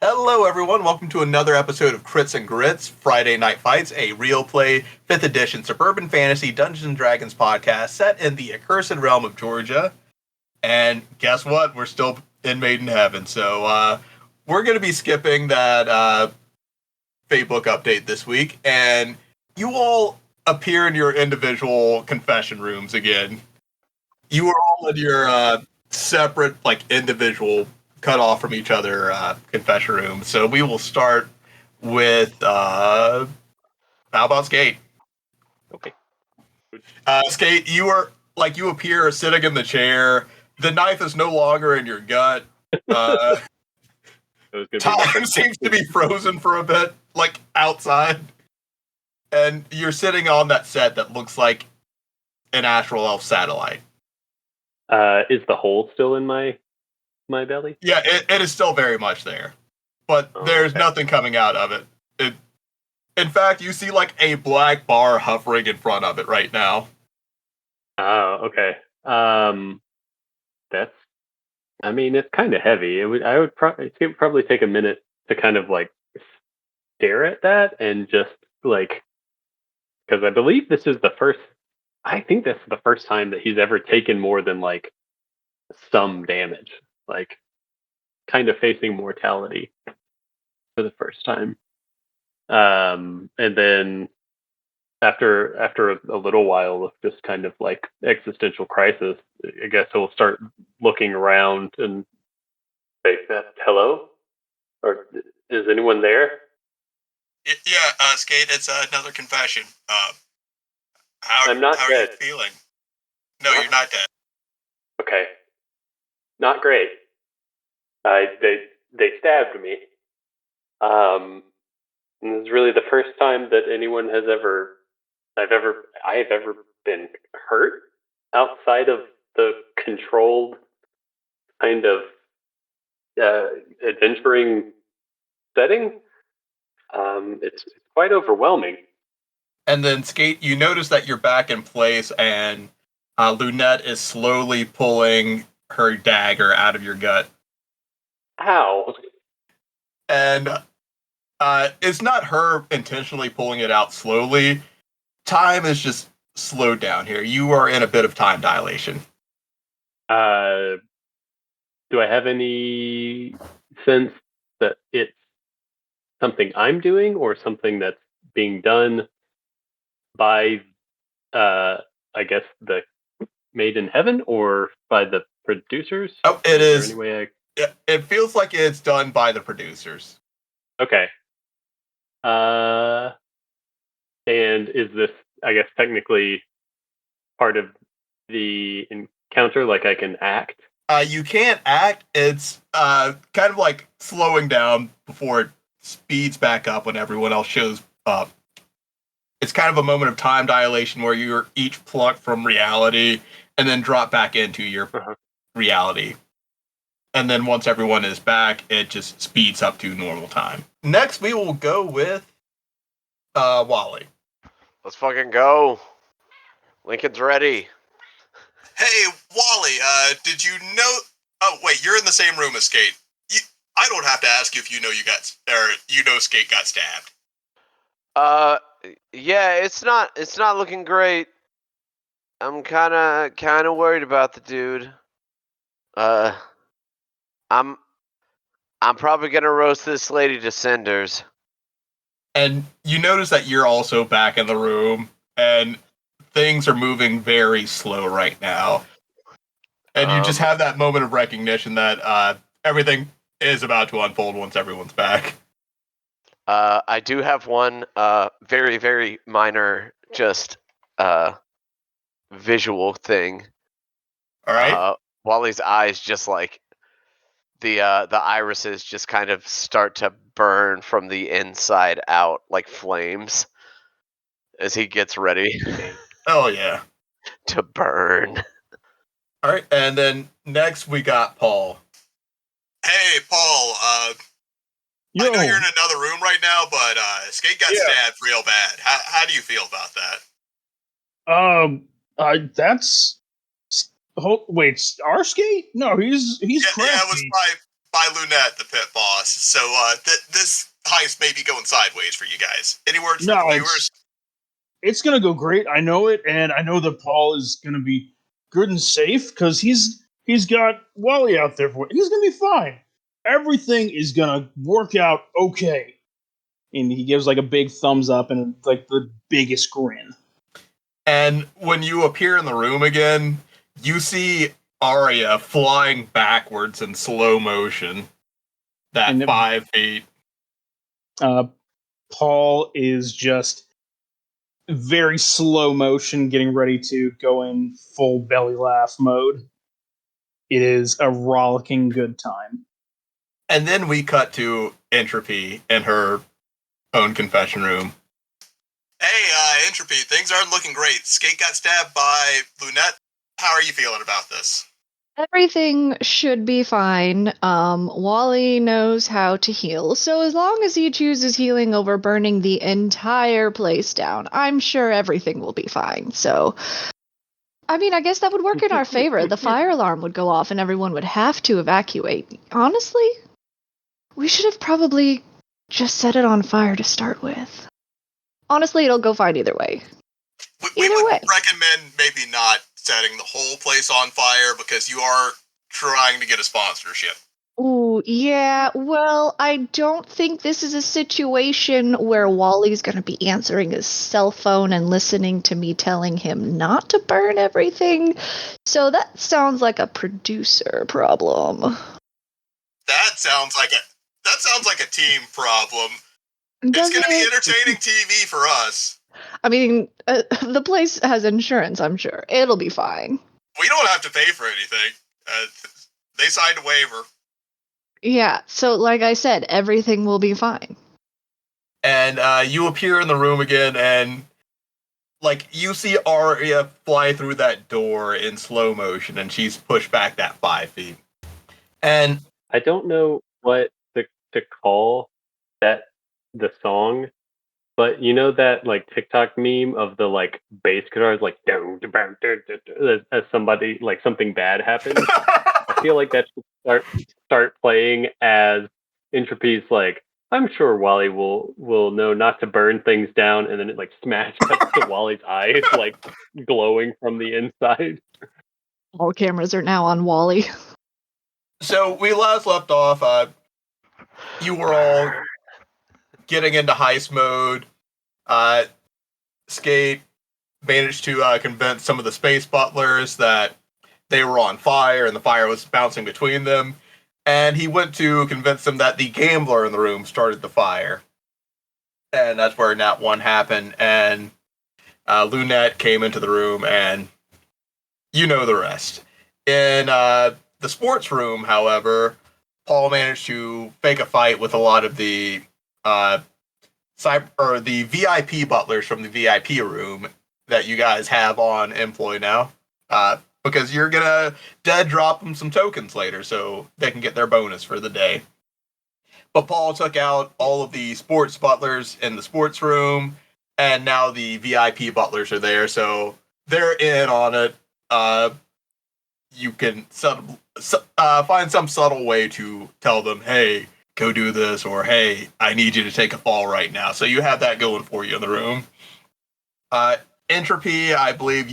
Hello, everyone. Welcome to another episode of Crits and Grits, Friday Night Fights, a real play 5th edition suburban fantasy Dungeons and Dragons podcast set in the accursed realm of Georgia. And guess what? We're still in Maid heaven. So we're going to be skipping that Fate book update this week. And you all appear in your individual confession rooms again. You are all in your separate, individual cut off from each other confession room. So we will start with how about Skate? Okay. Skate, you appear sitting in the chair. The knife is no longer in your gut. Time seems to be frozen for a bit, like outside. And you're sitting on that set that looks like an Astral Elf satellite. Is the hole still in my belly? Yeah, it is still very much there. But there's nothing coming out of it. In fact, you see like a black bar hovering in front of it right now. Oh, okay. It's kind of heavy. It would probably take a minute to kind of like stare at that and just like, because I believe I think that's the first time that he's ever taken more than like some damage, like kind of facing mortality for the first time. And then after a little while of just kind of like existential crisis, I guess he'll start looking around and say, "Hello, or is anyone there?" Yeah, Skate, it's another confession. I'm not how dead. Are you feeling? No, you're not dead. Okay, not great. They stabbed me. And this is really the first time that anyone has I've ever been hurt outside of the controlled kind of adventuring setting. It's quite overwhelming. And then Skate, you notice that you're back in place, and Lunette is slowly pulling her dagger out of your gut. Ow! And it's not her intentionally pulling it out slowly. Time is just slowed down here. You are in a bit of time dilation. Do I have any sense that it's something I'm doing or something that's being done by, I guess, the Maid in Heaven or by the producers? Oh, it is. Anyway, it feels like it's done by the producers. Okay. And is this, I guess, technically part of the encounter? Like I can act? You can't act. It's kind of like slowing down before it speeds back up when everyone else shows up. It's kind of a moment of time dilation where you're each plucked from reality and then drop back into your reality. And then once everyone is back, it just speeds up to normal time. Next, we will go with Wally. Let's fucking go. Lincoln's ready. Hey, Wally, did you know... Oh, wait, you're in the same room as Skate. I don't have to ask you if you know Skate got stabbed. Yeah, it's not looking great. I'm kind of worried about the dude. I'm probably gonna roast this lady to cinders. And you notice that you're also back in the room, and things are moving very slow right now. And you just have that moment of recognition that everything is about to unfold once everyone's back. I do have one very, very minor just visual thing. All right. Wally's eyes just like the irises just kind of start to burn from the inside out like flames as he gets ready. Oh yeah. To burn. All right, and then next we got Paul. Hey, Paul. I know you're in another room right now, but Skate got stabbed real bad. How do you feel about that? That's. Wait, our Skate? No, he's crazy. Yeah, it was by Lunette, the pit boss. So this heist may be going sideways for you guys. Any words for the viewers? It's gonna go great. I know it, and I know that Paul is gonna be good and safe because he's got Wally out there for it. He's gonna be fine. Everything is gonna work out okay. And he gives like a big thumbs up and like the biggest grin. And when you appear in the room again, you see Arya flying backwards in slow motion. That 5 feet. Paul is just very slow motion, getting ready to go in full belly laugh mode. It is a rollicking good time. And then we cut to Entropy in her own confession room. Hey, Entropy, things aren't looking great. Skate got stabbed by Lunette. How are you feeling about this? Everything should be fine. Wally knows how to heal, so as long as he chooses healing over burning the entire place down, I'm sure everything will be fine. So, I mean, I guess that would work in our favor. The fire alarm would go off and everyone would have to evacuate. Honestly, we should have probably just set it on fire to start with. Honestly, it'll go fine either way. We would recommend maybe not setting the whole place on fire because you are trying to get a sponsorship. Ooh, yeah. Well, I don't think this is a situation where Wally's going to be answering his cell phone and listening to me telling him not to burn everything. So that sounds like a producer problem. That sounds like a team problem. It's going to be entertaining TV for us. I mean, the place has insurance, I'm sure. It'll be fine. We don't have to pay for anything. They signed a waiver. Yeah, so like I said, everything will be fine. And you appear in the room again, and like you see Arya fly through that door in slow motion, and she's pushed back that 5 feet. And I don't know what to call that the song, but you know that like TikTok meme of the like bass guitars like as somebody like something bad happens. I feel like that should start playing as Entropy's like, I'm sure Wally will know not to burn things down, and then it like smash cuts to Wally's eyes like glowing from the inside. All cameras are now on Wally. So we last left off, you were all getting into heist mode. Skate managed to convince some of the space butlers that they were on fire and the fire was bouncing between them. And he went to convince them that the gambler in the room started the fire. And that's where Nat 1 happened. And Lunette came into the room, and you know the rest. In the sports room, however, Paul managed to fake a fight with a lot of the the VIP butlers from the VIP room that you guys have on employ now. Because you're gonna dead drop them some tokens later so they can get their bonus for the day. But Paul took out all of the sports butlers in the sports room, and now the VIP butlers are there, so they're in on it. You can find some subtle way to tell them, hey, go do this, or hey, I need you to take a fall right now. So you have that going for you in the room. Entropy, I believe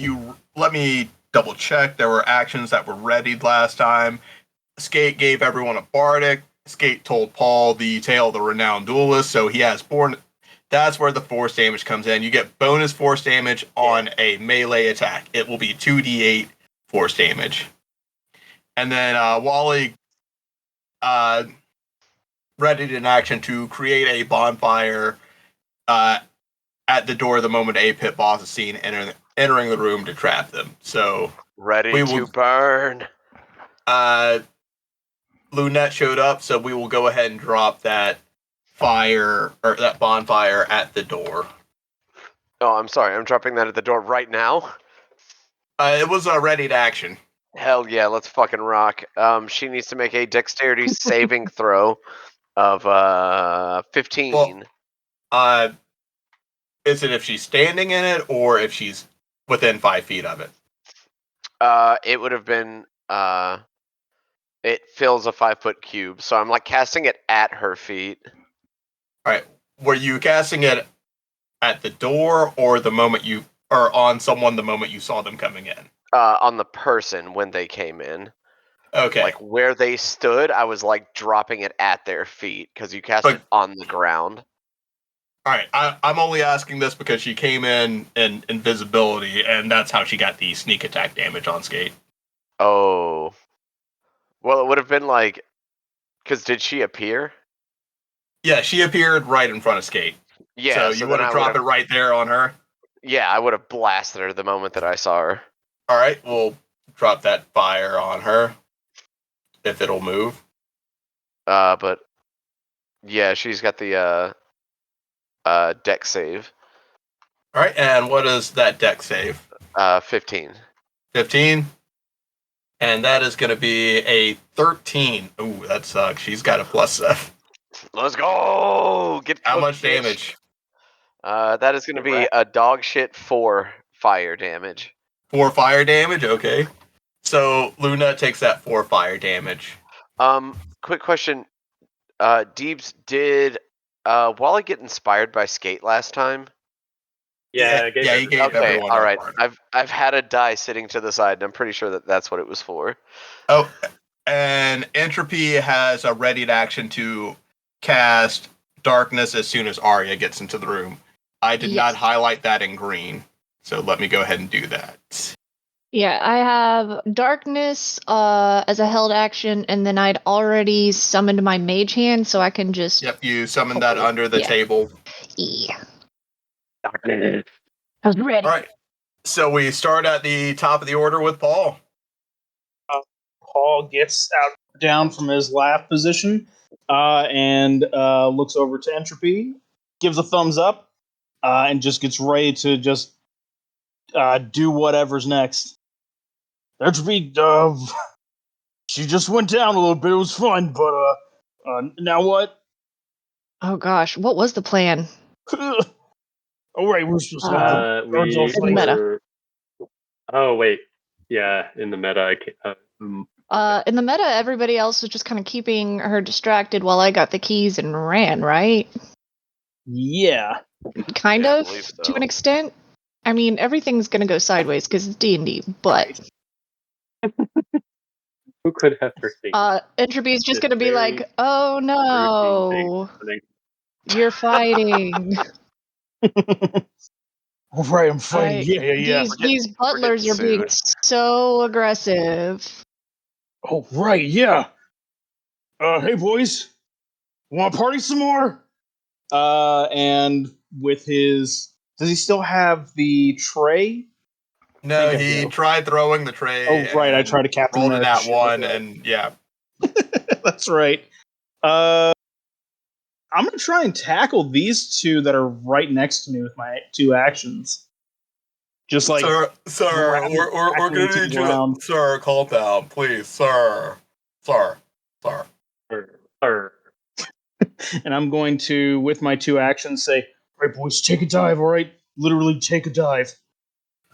let me double check. There were actions that were readied last time. Skate gave everyone a bardic. Skate told Paul the tale of the renowned duelist, so he has that's where the force damage comes in. You get bonus force damage on a melee attack. It will be 2d8 force damage. And then Wally readied an action to create a bonfire at the door the moment a pit boss is seen entering the room to trap them. So ready to burn. Lunette showed up, so we will go ahead and drop that fire or that bonfire at the door. Oh, I'm sorry. I'm dropping that at the door right now. It was a ready to action. Hell yeah, let's fucking rock. She needs to make a dexterity saving throw of 15. Well, is it if she's standing in it or if she's within 5 feet of it? It would have been it fills a 5-foot cube. So I'm like casting it at her feet. All right. Were you casting it at the door or the moment you or on someone the moment you saw them coming in? On the person when they came in. Okay. Like where they stood, I was like dropping it at their feet because you cast it on the ground. All right. I'm only asking this because she came in invisibility, and that's how she got the sneak attack damage on Skate. Oh. Well, it would have been like, because did she appear? Yeah, she appeared right in front of Skate. Yeah, So you would have dropped it right there on her? Yeah, I would have blasted her the moment that I saw her. All right, we'll drop that fire on her if it'll move. But yeah, she's got the deck save. All right, and what is that deck save? 15. 15? And that is going to be a 13. Ooh, that sucks. She's got a +7. Let's go! Get How cooked, much bitch. damage? That is going to be a dog shit 4 fire damage. 4 fire damage? Okay. So Luna takes that 4 fire damage. Quick question. Deebs, did Wally get inspired by Skate last time? Yeah, he gave everyone all a right. part. I've had a die sitting to the side, and I'm pretty sure that that's what it was for. Oh, and Entropy has a ready action to cast Darkness as soon as Arya gets into the room. I did not highlight that in green, so let me go ahead and do that. Yeah, I have Darkness as a held action, and then I'd already summoned my Mage Hand, so I can just... Yep, you summoned that under the table. Yeah. Darkness. I was ready. All right, so we start at the top of the order with Paul. Paul gets down from his laugh position and looks over to Entropy, gives a thumbs up, and just gets ready to just do whatever's next. Entropy, she just went down a little bit. It was fun, but now what? Oh gosh, what was the plan? Oh right, we're supposed to have the guards all fight. Meta. Oh wait, yeah, in the meta. In the meta, everybody else was just kind of keeping her distracted while I got the keys and ran, right? Yeah. Kind Yeah, I of, believe so. to an extent. I mean, everything's gonna go sideways because it's D&D, but... Who could have foreseen? Entropy's just gonna be like, oh no, you're fighting. All right, I'm fighting. Yeah. These butlers are being so aggressive. Oh right, yeah. Hey boys, want to party some more? And with his, does he still have the tray? No, he tried throwing the tray. Oh right, I tried to captain rolled in that shit. one, and yeah. That's right. I'm gonna try and tackle these two that are right next to me with my 2 actions. Just like, sir, we're gonna need you. Sir, calm down, please, sir. And I'm going to, with my 2 actions, say, "All right, boys, take a dive. All right, literally take a dive."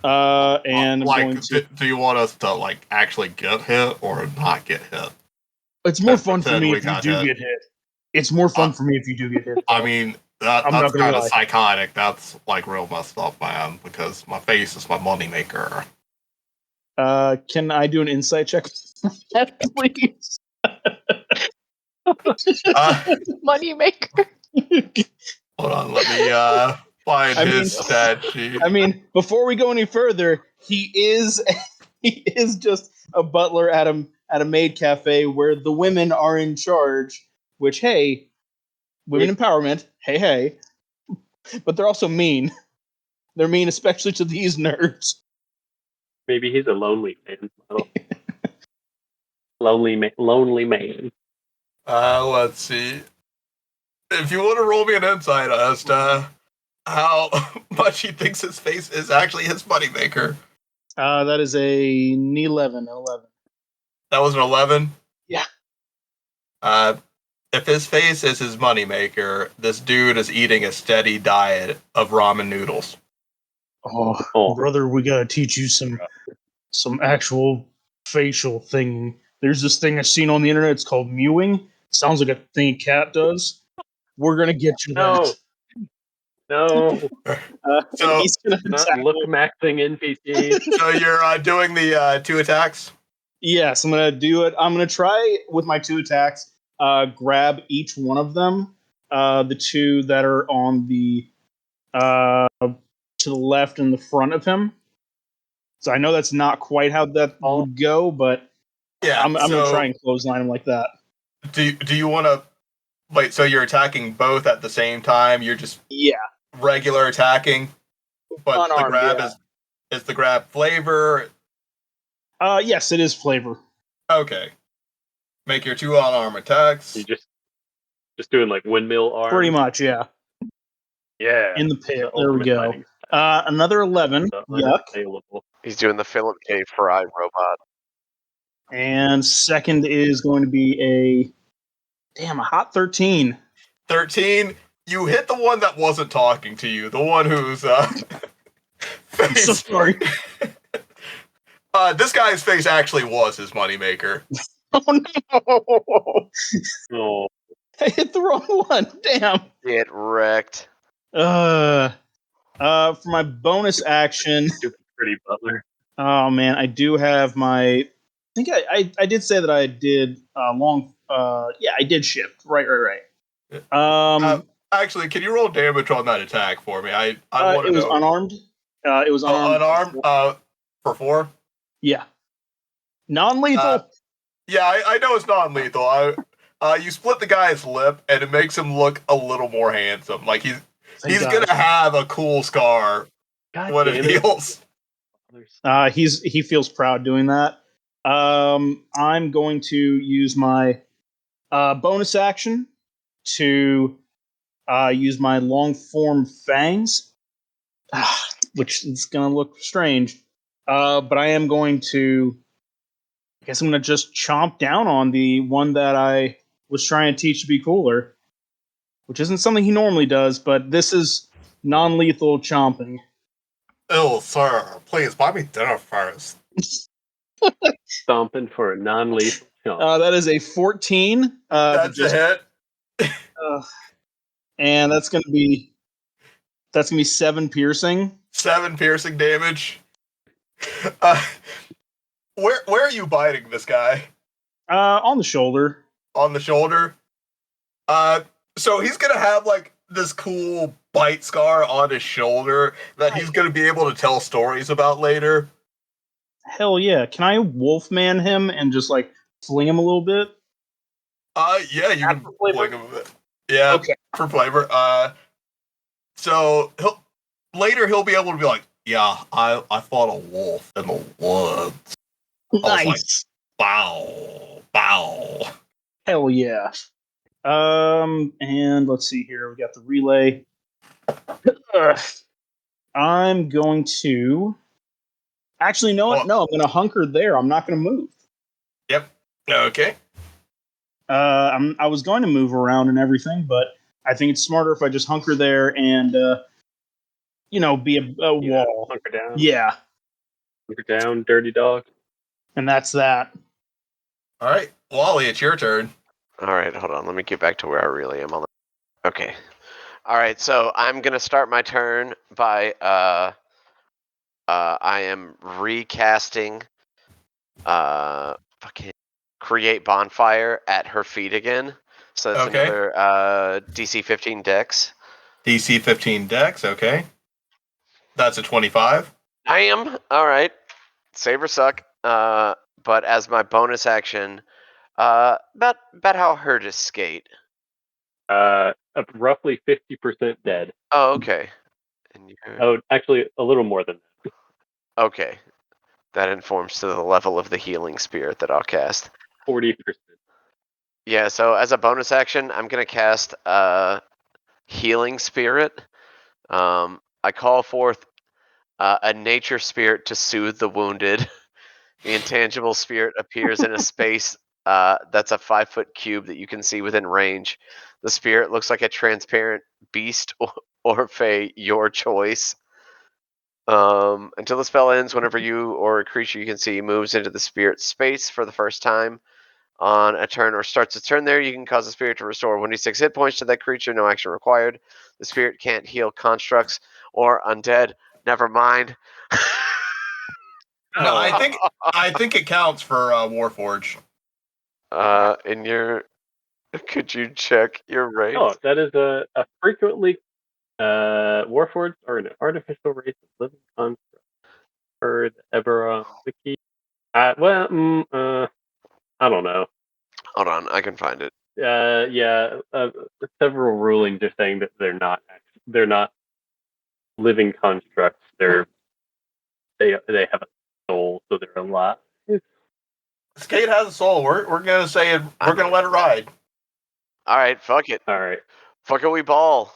And I'm going to. Do you want us to like actually get hit or not get hit? It's more fun for me if you do get hit. It's more fun for me if you do get hit. I mean, that's kind of psychotic. That's like real messed up, man. Because my face is my moneymaker. Can I do an insight check, please? Moneymaker. Hold on, let me find his stat sheet. I mean, before we go any further, he is just a butler at a maid cafe where the women are in charge. Which, hey, women empowerment. Hey, but they're also mean. They're mean, especially to these nerds. Maybe he's a lonely man. Lonely man. Let's see. If you want to roll me an insight as to how much he thinks his face is actually his moneymaker. That is an 11. That was an 11? Yeah. If his face is his moneymaker, this dude is eating a steady diet of ramen noodles. Oh, brother, we gotta teach you some actual facial thing There's this thing I've seen on the internet. It's called mewing. Sounds like a thing a cat does. We're gonna get you that. No. And So- he's gonna Not attack. look maxing NPCs. So you're doing the 2 attacks? Yes, I'm gonna do it. I'm gonna try with my 2 attacks. Grab each one of them. The 2 that are on the to the left and the front of him. So I know that's not quite how that would go, but Yeah. I'm so gonna try and clothesline him like that. do you want to wait? So you're attacking both at the same time? You're just Yeah, regular attacking, but the Unarmed, grab yeah. is the grab flavor? yes, it is flavor. Okay. Make your 2 unarmed attacks. You just doing like windmill arms. Pretty much, yeah. Yeah. In the pit. The There we ultimate go. fighting style. Another 11. The Yuck. unassailable. He's doing the Philip K. Fry robot. And second is going to be a hot 13. 13. You hit the one that wasn't talking to you. The one who's I'm so face. sorry. This guy's face actually was his moneymaker. Oh no! Oh, I hit the wrong one. Damn. Get wrecked. For my bonus action, stupid pretty butler. oh man, I do have my. I think I did say that I did long. Yeah, I did shift. Right. Actually, can you roll damage on that attack for me? I want to it was know. unarmed. It was unarmed. Unarmed. For 4. Yeah. Non-lethal. Yeah, I know it's non-lethal. You split the guy's lip, and it makes him look a little more handsome. Like he's Thank God. gonna have a cool scar God when damn it it. heals. He feels proud doing that. I'm going to use my bonus action to use my long form fangs, which is going to look strange. But I am going to. I guess I'm going to just chomp down on the one that I was trying to teach to be cooler, which isn't something he normally does. But this is non-lethal chomping. Oh, sir, please buy me dinner first. Stomping for a non-lethal jump. That is a 14. That's a hit. And that's gonna be 7 piercing. 7 piercing damage. Where are you biting this guy? On the shoulder. On the shoulder? So he's gonna have like this cool bite scar on his shoulder that he's gonna be able to tell stories about later. Hell yeah! Can I Wolfman him and just like fling him a little bit? Yeah, you can For flavor? fling him a bit. Yeah, Okay. for flavor. So he'll be able to be like, yeah, I fought a wolf in the woods. Nice. Bow, bow. Hell yeah. And let's see here. We got the relay. I'm going to. Actually, no. Well- No, I'm going to hunker there. I'm not going to move. Yep. Okay. I was going to move around and everything, but I think it's smarter if I just hunker there and, be a wall. Hunker down. Yeah, Hunker down, dirty dog. and that's that. All right, Wally, it's your turn. All right, hold on. Let me get back to where I really am on the. Okay. All right, so I'm gonna start my turn by I am recasting fucking create bonfire at her feet again. So that's Okay. another DC 15 Dex. DC 15 Dex. Okay. That's a 25. I am all right. Save or suck. But as my bonus action, about how hurt is skate. Roughly 50% dead. Oh, okay. And you're... Oh, actually, a little more than that. Okay. That informs to the level of the healing spirit that I'll cast. 40%. Yeah, so as a bonus action, I'm going to cast healing spirit. I call forth a nature spirit to soothe the wounded. The intangible spirit appears in a space that's a 5-foot cube that you can see within range. The spirit looks like a transparent beast or fae, your choice. Until the spell ends, whenever you or a creature you can see moves into the spirit space for the first time, on a turn or starts a turn there, you can cause the spirit to restore 1d6 hit points to that creature. No action required. The spirit can't heal constructs or undead. Never mind. No, I think it counts for Warforge. In your, could you check your race? Oh, that is a frequently Warforged are an artificial race of living constructs. Heard ever on wiki? I don't know. Hold on, I can find it. Several rulings are saying that they're not living constructs. They have a soul, so they're alive. Skate has a soul. We're gonna say it. We're gonna let it ride. All right, fuck it. All right. Fuck it, we ball.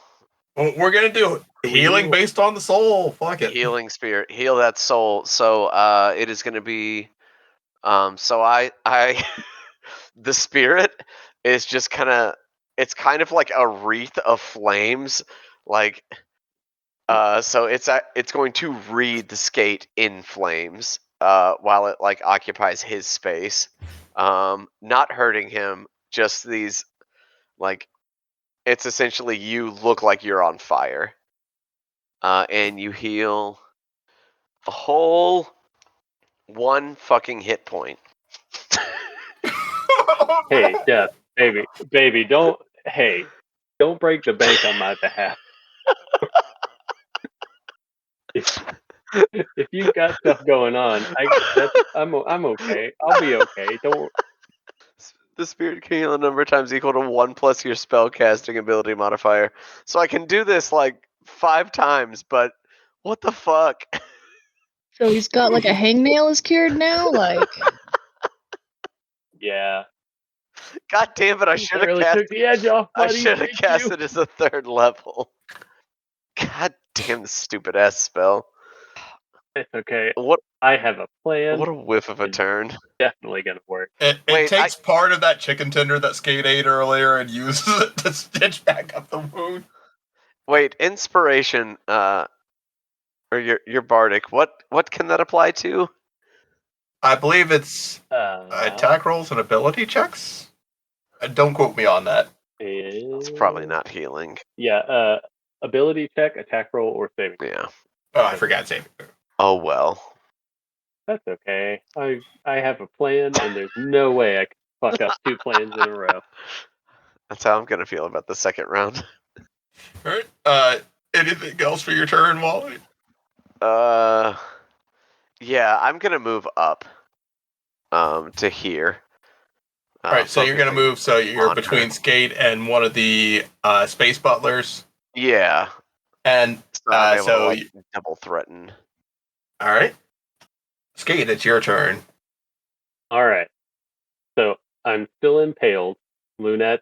Well, we're gonna do healing based on the soul. Fuck it. Healing spirit, heal that soul. So it is going to be so I the spirit is just it's kind of like a wreath of flames, like so it's going to wreathe the skate in flames while it like occupies his space, not hurting him, just these like it's essentially you look like you're on fire, and you heal a whole 1 fucking hit point. Hey, Jeff, baby, don't break the bank on my behalf. If you've got stuff going on, I'm okay. I'll be okay. Don't. The spirit can heal a number of times equal to 1 plus your spell casting ability modifier. So I can do this like 5 times, but what the fuck? So he's got like a hangnail is cured now? Like, Yeah. God damn it, I should have really cast took the edge off, I buddy. should have Thank cast you. it as a 3rd level. God damn the stupid ass spell. It's okay. What I have a plan. a whiff of a It's turn. definitely gonna work. It Wait, takes part of that chicken tender that Skate ate earlier and uses it to stitch back up the wound. Wait, inspiration, or your bardic. What can that apply to? I believe it's attack rolls and ability checks. Don't quote me on that. It's probably not healing. Yeah. Ability check, attack roll, or saving. Yeah. Oh, I forgot saving. Oh well. That's okay. I have a plan, and there's no way I can fuck up 2 plans in a row. That's how I'm gonna feel about the 2nd round. All right. Anything else for your turn, Wally? Yeah, I'm gonna move up. To here. All right, so you're gonna focusing move. So you're on between her. Skate and one of the space butlers, Yeah. and So I'm able to so like double threaten. all right, Skate, it's your turn. All right. So I'm still impaled. Lunette,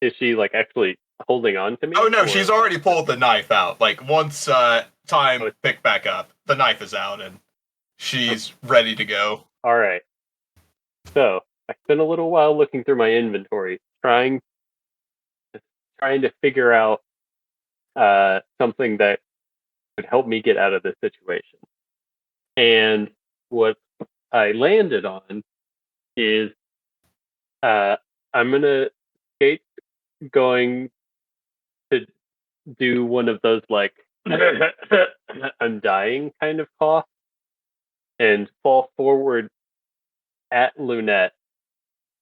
is she like actually holding on to me? Oh no, or- she's already pulled the knife out. Like once time picked back up, the knife is out and she's ready to go. All right. So I spent a little while looking through my inventory, trying to figure out something that could help me get out of this situation. And what I landed on is I'm gonna Skate going to do one of those like I'm dying kind of cough and fall forward at Lunette,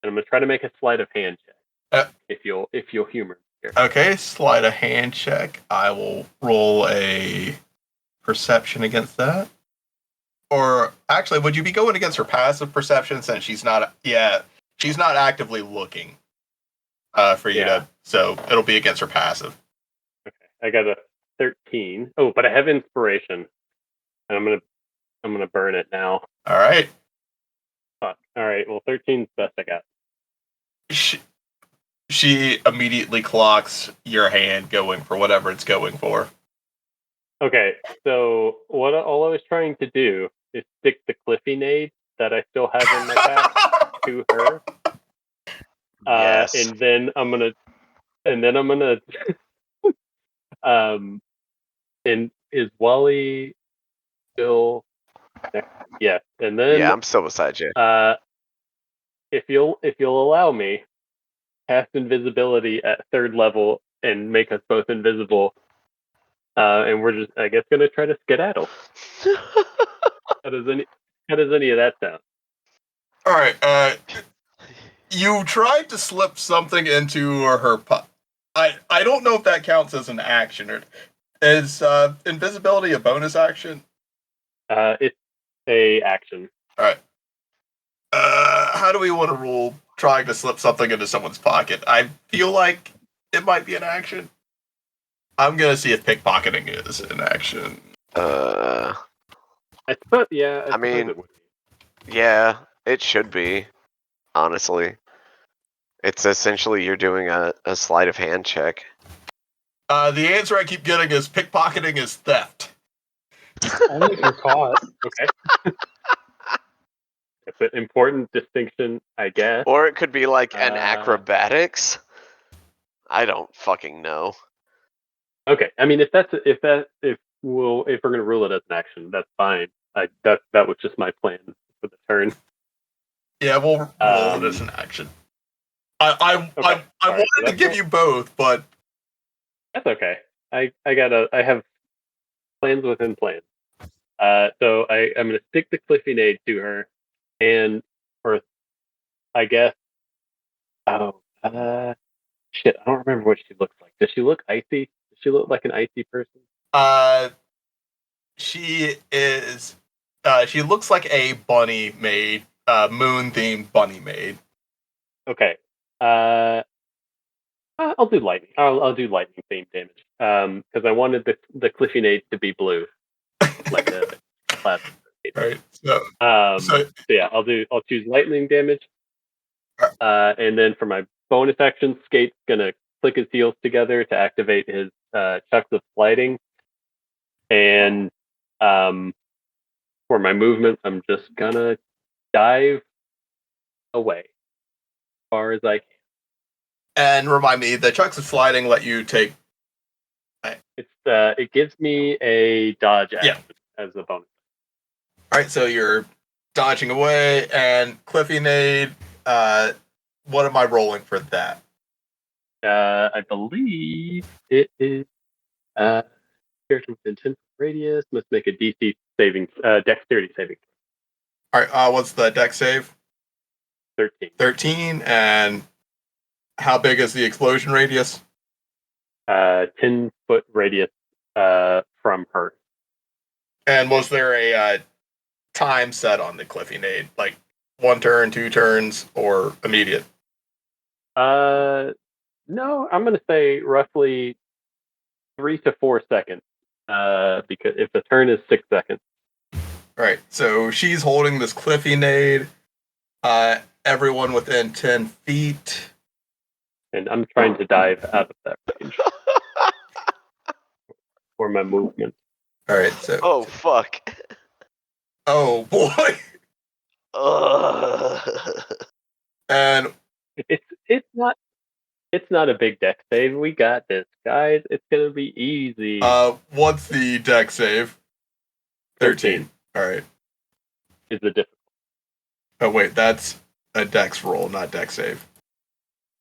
and I'm gonna try to make a sleight of hand check. If you'll humor me here. Okay, slide a hand check. I will roll a perception against that. Or actually, would you be going against her passive perception since she's not? Yeah, she's not actively looking for you to. So it'll be against her passive. Okay, I got a 13. Oh, but I have inspiration, and I'm gonna burn it now. All right. Fuck. All right. Well, 13's the best I got. She immediately clocks your hand going for whatever it's going for. Okay, so all I was trying to do is stick the Cliffy nade that I still have in my pack to her. Yes. And then I'm gonna and is Wally still there? Yeah. And then Yeah, I'm still beside you. if you'll allow me, cast invisibility at 3rd level and make us both invisible, and we're just, I guess, gonna try to skedaddle. How does any of that sound? All right. You tried to slip something into her. I don't know if that counts as an action. Or is invisibility a bonus action? It's a action. All right. How do we want to rule trying to slip something into someone's pocket? I feel like it might be an action. I'm gonna see if pickpocketing is an action. Uh, I suppose, yeah. I suppose mean- it would be. yeah, it should be. Honestly, it's essentially you're doing a sleight of hand check. The answer I keep getting is pickpocketing is theft. Only if you're caught. Okay. It's an important distinction, I guess. Or it could be like an Uh, acrobatics. I don't fucking know. Okay, I mean, if we're gonna rule it as an action, that's fine. That was just my plan for the turn. Yeah, we'll roll it as an action. I wanted to give you both, but That's okay. I have plans within plans. So I'm gonna stick the Cliffy Nade to her, and for I guess. Oh, shit! I don't remember what she looks like. Does she look icy? Does she look like an icy person? she is. She looks like a bunny maid, moon-themed bunny maid. Okay. I'll do lightning. I'll do lightning themed damage. Because I wanted the Cliffy Nade to be blue, like a plasma. Right. So So yeah, I'll choose lightning damage. And then for my bonus action, Skate's gonna click his heels together to activate his chucks of sliding. And for my movement, I'm just gonna dive away as far as I can. and remind me, the chucks of sliding let you take. It gives me a dodge action as a bonus. All right, so you're dodging away, and Cliffy Nade. What am I rolling for that? I believe it is character within 10 radius must make a DC saving dexterity saving. All right, what's the dex save? 13. 13, and how big is the explosion radius? 10-foot radius from her. And was there a time set on the Cliffy Nade, like 1 turn, 2 turns, or immediate? No, I'm gonna say roughly 3 to 4 seconds. Because if the turn is 6 seconds. All right, so she's holding this Cliffy Nade. Everyone within 10 feet. And I'm trying to dive out of that range for my movement. All right, so. Oh fuck. Oh boy. And It's not a big deck save. We got this, guys. It's gonna be easy. what's the deck save? 13. All right. Is the difficult. Oh wait, that's a dex roll, not deck save.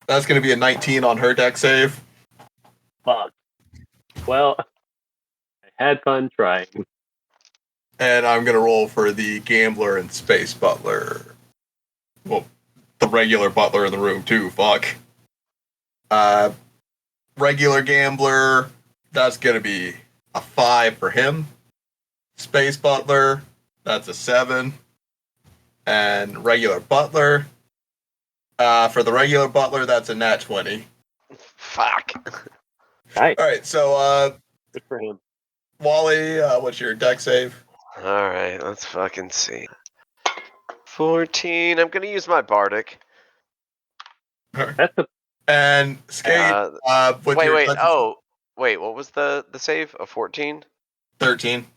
That's going to be a 19 on her deck save. Fuck. Well, I had fun trying. And I'm going to roll for the gambler and space butler. Well, the regular butler in the room too, fuck. Regular gambler, that's going to be a 5 for him. Space butler, that's a 7. And regular butler, for the regular butler, that's a nat 20. Fuck. Nice. All right, so Good for him. Wally, what's your deck save? All right, let's fucking see. 14. I'm gonna use my bardic. That's a And Skate, with Wait, your wait. dex- Oh, wait. What was the save? A 14? 13.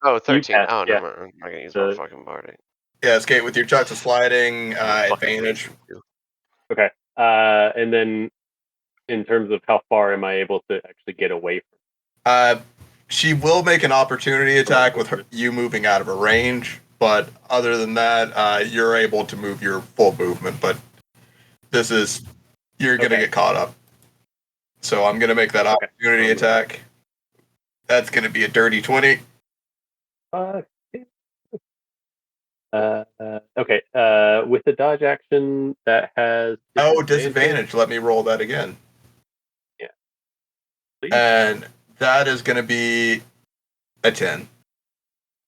Oh, 13. passed, Oh, yeah. never mind. I'm not gonna use my The- fucking bardic. Yeah, Skate, with your chucks of sliding, I'm fucking advantage. lazy. okay. And then in terms of how far am I able to actually get away from? She will make an opportunity attack with you moving out of her range, but other than that, you're able to move your full movement. But you're going to get caught up. So I'm going to make that opportunity attack. That's going to be a dirty 20. Okay. With the dodge action that has disadvantage. Let me roll that again. Yeah. Please. And that is going to be a 10.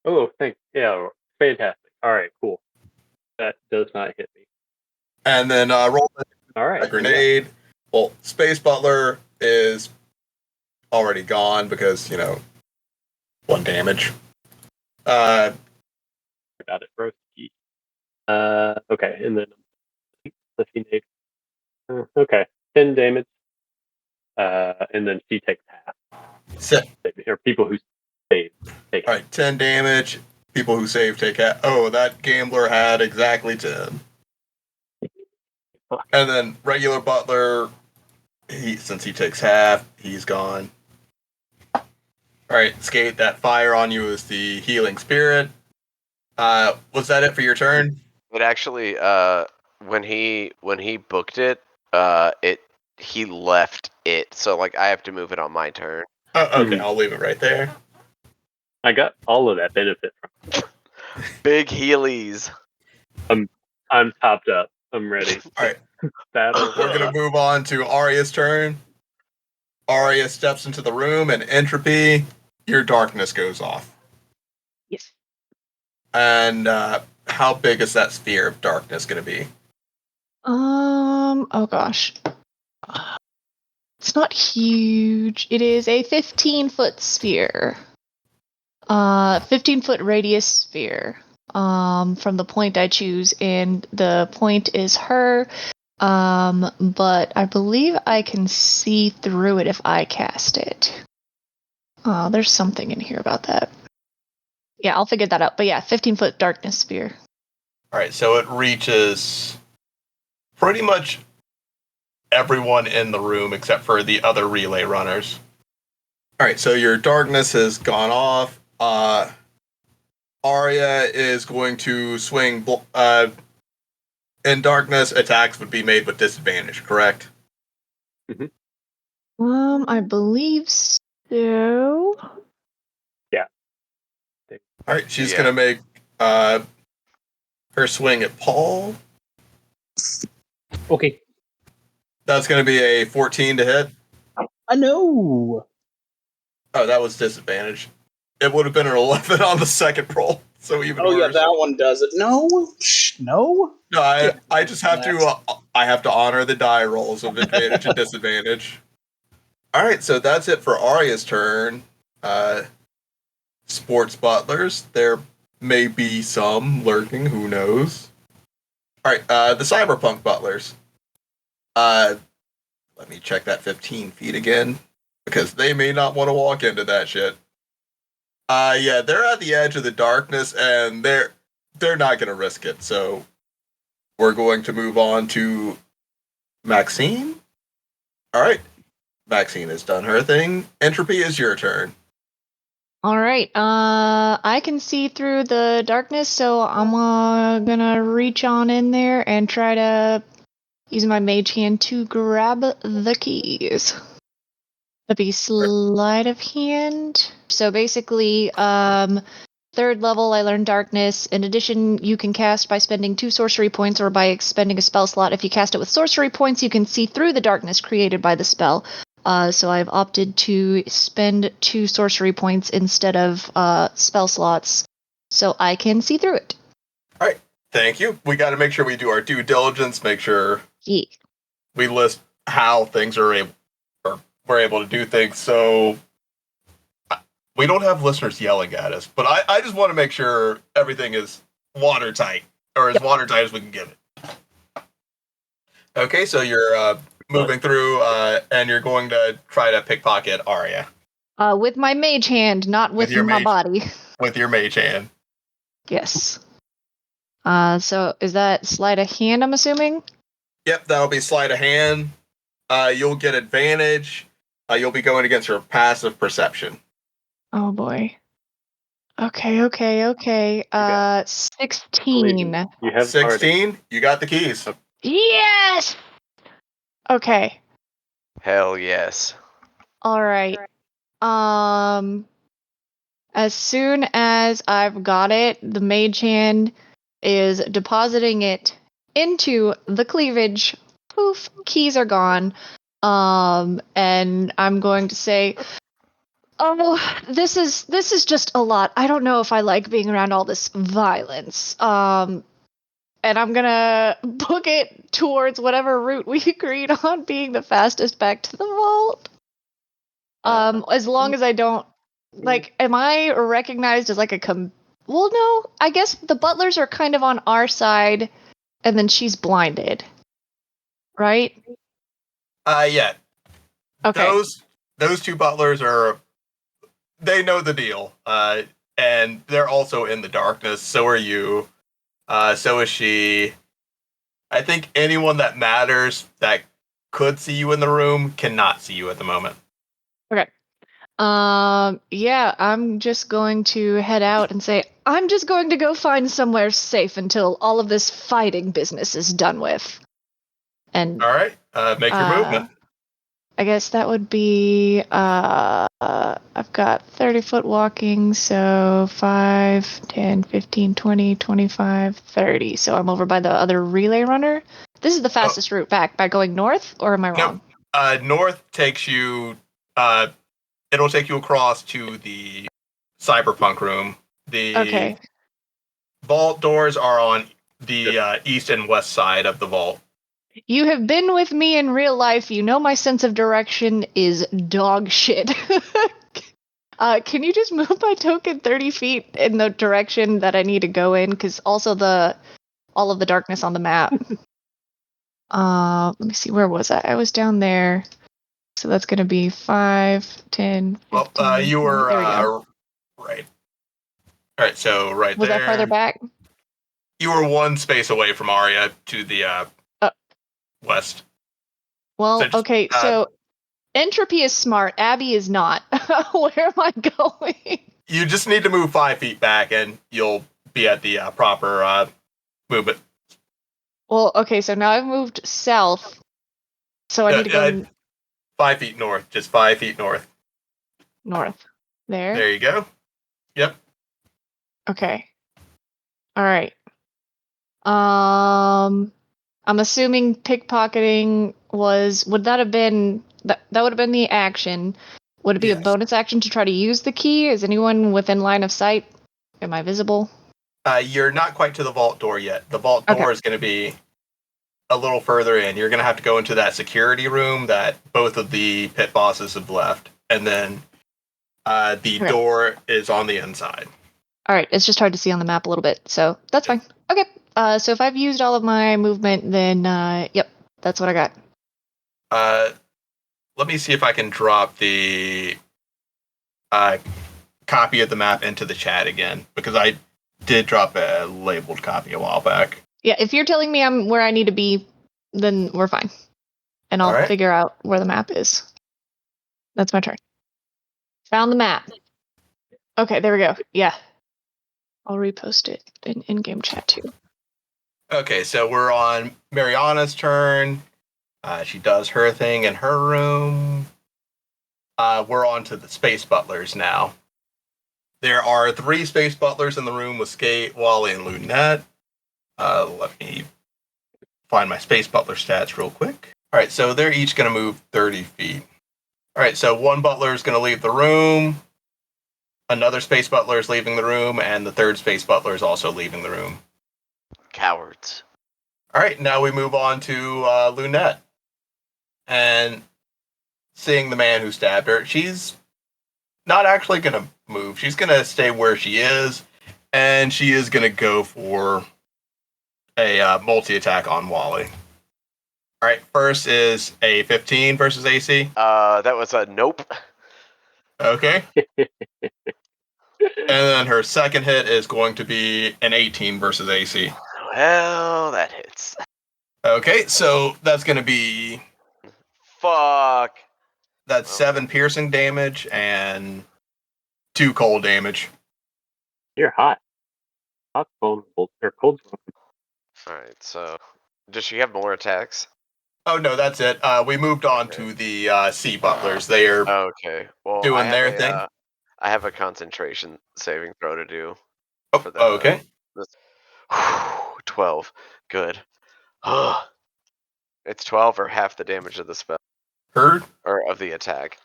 Oh, thanks. Yeah, fantastic. All right, cool. That does not hit me. And then roll a grenade. Well, Space Butler is already gone because, 1 damage. Got it, Broski. Okay, and then okay, 10 damage. And then she takes half. Or people who save take. All right, 10 damage. People who save take half. Oh, that gambler had exactly 10. And then regular Butler, since he takes half, he's gone. All right, Skate, that fire on you is the healing spirit. Was that it for your turn? It actually, when he booked it, he left it. So like I have to move it on my turn. Oh, okay, I'll leave it right there. I got all of that benefit from it. Big Heelys. I'm topped up. I'm ready. All right. Battle. We're going to move on to Arya's turn. Arya steps into the room, and Entropy, your darkness goes off. Yes. And how big is that sphere of darkness going to be? Oh gosh. It's not huge. It is a 15-foot sphere. 15-foot radius sphere. From the point I choose, and the point is her. But I believe I can see through it if I cast it. Oh, there's something in here about that. Yeah, I'll figure that out. But yeah, 15-foot darkness sphere. All right, so it reaches pretty much everyone in the room except for the other relay runners. All right, so your darkness has gone off. Arya is going to swing. In darkness, attacks would be made with disadvantage, correct? I believe so. Yeah. All right, she's going to make her swing at Paul. Okay. That's going to be a 14 to hit. I know. Oh, that was disadvantage. It would have been an 11 on the second roll, so even worse. Yeah, that one does it. No. No, I just have to. I have to honor the die rolls of advantage and disadvantage. All right, so that's it for Arya's turn. Sports butlers, there may be some lurking. Who knows? All right, the cyberpunk butlers. Let me check that 15 feet again because they may not want to walk into that shit. Yeah, they're at the edge of the darkness and they're not going to risk it. So we're going to move on to Maxine. All right. Maxine has done her thing. Entropy is your turn. All right. I can see through the darkness, so I'm gonna reach on in there and try to use my mage hand to grab the keys. That'd be sleight of hand. So basically, third level, I learned darkness. In addition, you can cast by spending 2 sorcery points or by expending a spell slot. If you cast it with sorcery points, you can see through the darkness created by the spell. So I've opted to spend 2 sorcery points instead of spell slots, so I can see through it. All right, thank you. We got to make sure we do our due diligence, make sure we list how things we're able to do things. So we don't have listeners yelling at us, but I just want to make sure everything is watertight, or as watertight as we can get it. Okay, so you're moving through, and you're going to try to pickpocket Arya. With my mage hand, not with my body. With your mage hand. Yes. So is that sleight of hand, I'm assuming? Yep, that'll be sleight of hand. You'll get advantage. You'll be going against your passive perception. Oh boy. Okay. got- 16. You have party. 16. You got the keys. Yes! Okay. Hell yes. All right. As soon as I've got it, the mage hand is depositing it into the cleavage. Poof, keys are gone. And I'm going to say, "Oh, this is just a lot. I don't know if I like being around all this violence." And I'm gonna book it towards whatever route we agreed on being the fastest back to the vault. As long as I don't am I recognized as like well, no, I guess the butlers are kind of on our side, and then she's blinded, right? Yeah. Okay. Those two butlers they know the deal. And they're also in the darkness. So are you. So is she. I think anyone that matters that could see you in the room cannot see you at the moment. Okay. Yeah, I'm just going to head out and say, I'm just going to go find somewhere safe until all of this fighting business is done with. And All right. Make your movement. I guess that would be I've got 30-foot walking, so 5, 10, 15, 20, 25, 30. So I'm over by the other relay runner. This is the fastest route back by going north, or am I wrong? No. North takes you. It'll take you across to the cyberpunk room. The vault doors are on the east and west side of the vault. You have been with me in real life. You know my sense of direction is dog shit. Can you just move my token 30 feet in the direction that I need to go in? Because also all of the darkness on the map. Let me see, where was I? I was down there. So that's going to be 5, 10, 15. Well, you were there we go. right. All right, so right Was there. I farther back? You were one space away from Arya to the west. Well, okay, so Entropy is smart. Abby is not. Where am I going? You just need to move 5 feet back, and you'll be at the proper movement. Well, okay, so now I've moved south, so I need to go 5 feet north. Just 5 feet north. north. There. There you go. Yep. Okay. All right. I'm assuming pickpocketing would that have been that would have been the action. Would it be a bonus action to try to use the key? Is anyone within line of sight? Am I visible? You're not quite to the vault door yet. The vault door is going to be a little further in. You're going to have to go into that security room that both of the pit bosses have left. And then the door is on the inside. All right. It's just hard to see on the map a little bit. So that's fine. Okay. So if I've used all of my movement, then, yep, that's what I got. Let me see if I can drop the copy of the map into the chat again, because I did drop a labeled copy a while back. Yeah, if you're telling me I'm where I need to be, then we're fine. And I'll figure out where the map is. That's my turn. Found the map. Okay, there we go. Yeah. I'll repost it in in-game chat too. Okay, so we're on Mariana's turn. She does her thing in her room. We're on to the space butlers now. There are 3 space butlers in the room with Skate, Wally, and Lunette. Let me find my space butler stats real quick. All right, so they're each going to move 30 feet. All right, so one butler is going to leave the room. Another space butler is leaving the room, and the third space butler is also leaving the room. Cowards. All right, now we move on to Lunette. And seeing the man who stabbed her, she's not actually going to move. She's going to stay where she is, and she is going to go for a multi-attack on Wally. All right, first is a 15 versus AC. That was a nope. Okay. And then her second hit is going to be an 18 versus AC. Well, that hits. Okay, so that's going to be... Fuck. That's 7 piercing damage and 2 cold damage. You're hot. Hot, vulnerable, or cold. Alright, so does she have more attacks? Oh no, that's it. We moved on Okay. to the sea butlers. They are Okay. Well, doing their thing. I have a concentration saving throw to do for Oh, okay. this. 12. Good. It's 12 or half the damage of the spell Heard. or of the attack.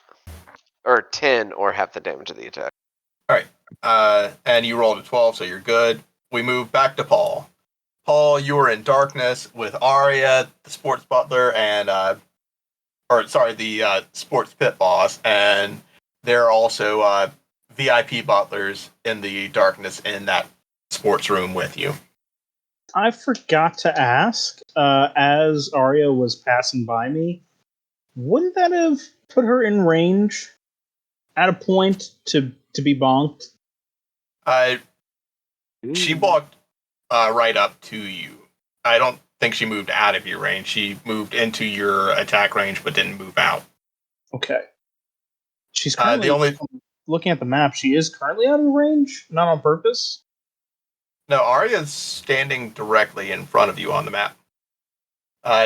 Or 10 or half the damage of the attack. All right. And you rolled a 12, so you're good. We move back to Paul. Paul, you were in darkness with Arya, the sports butler, and the sports pit boss, and there are also VIP butlers in the darkness in that sports room with you. I forgot to ask, as Arya was passing by me, wouldn't that have put her in range at a point to be bonked? She walked right up to you. I don't think she moved out of your range. She moved into your attack range, but didn't move out. Okay. She's currently, the only looking at the map, she is currently out of range, not on purpose. No, Arya's standing directly in front of you on the map.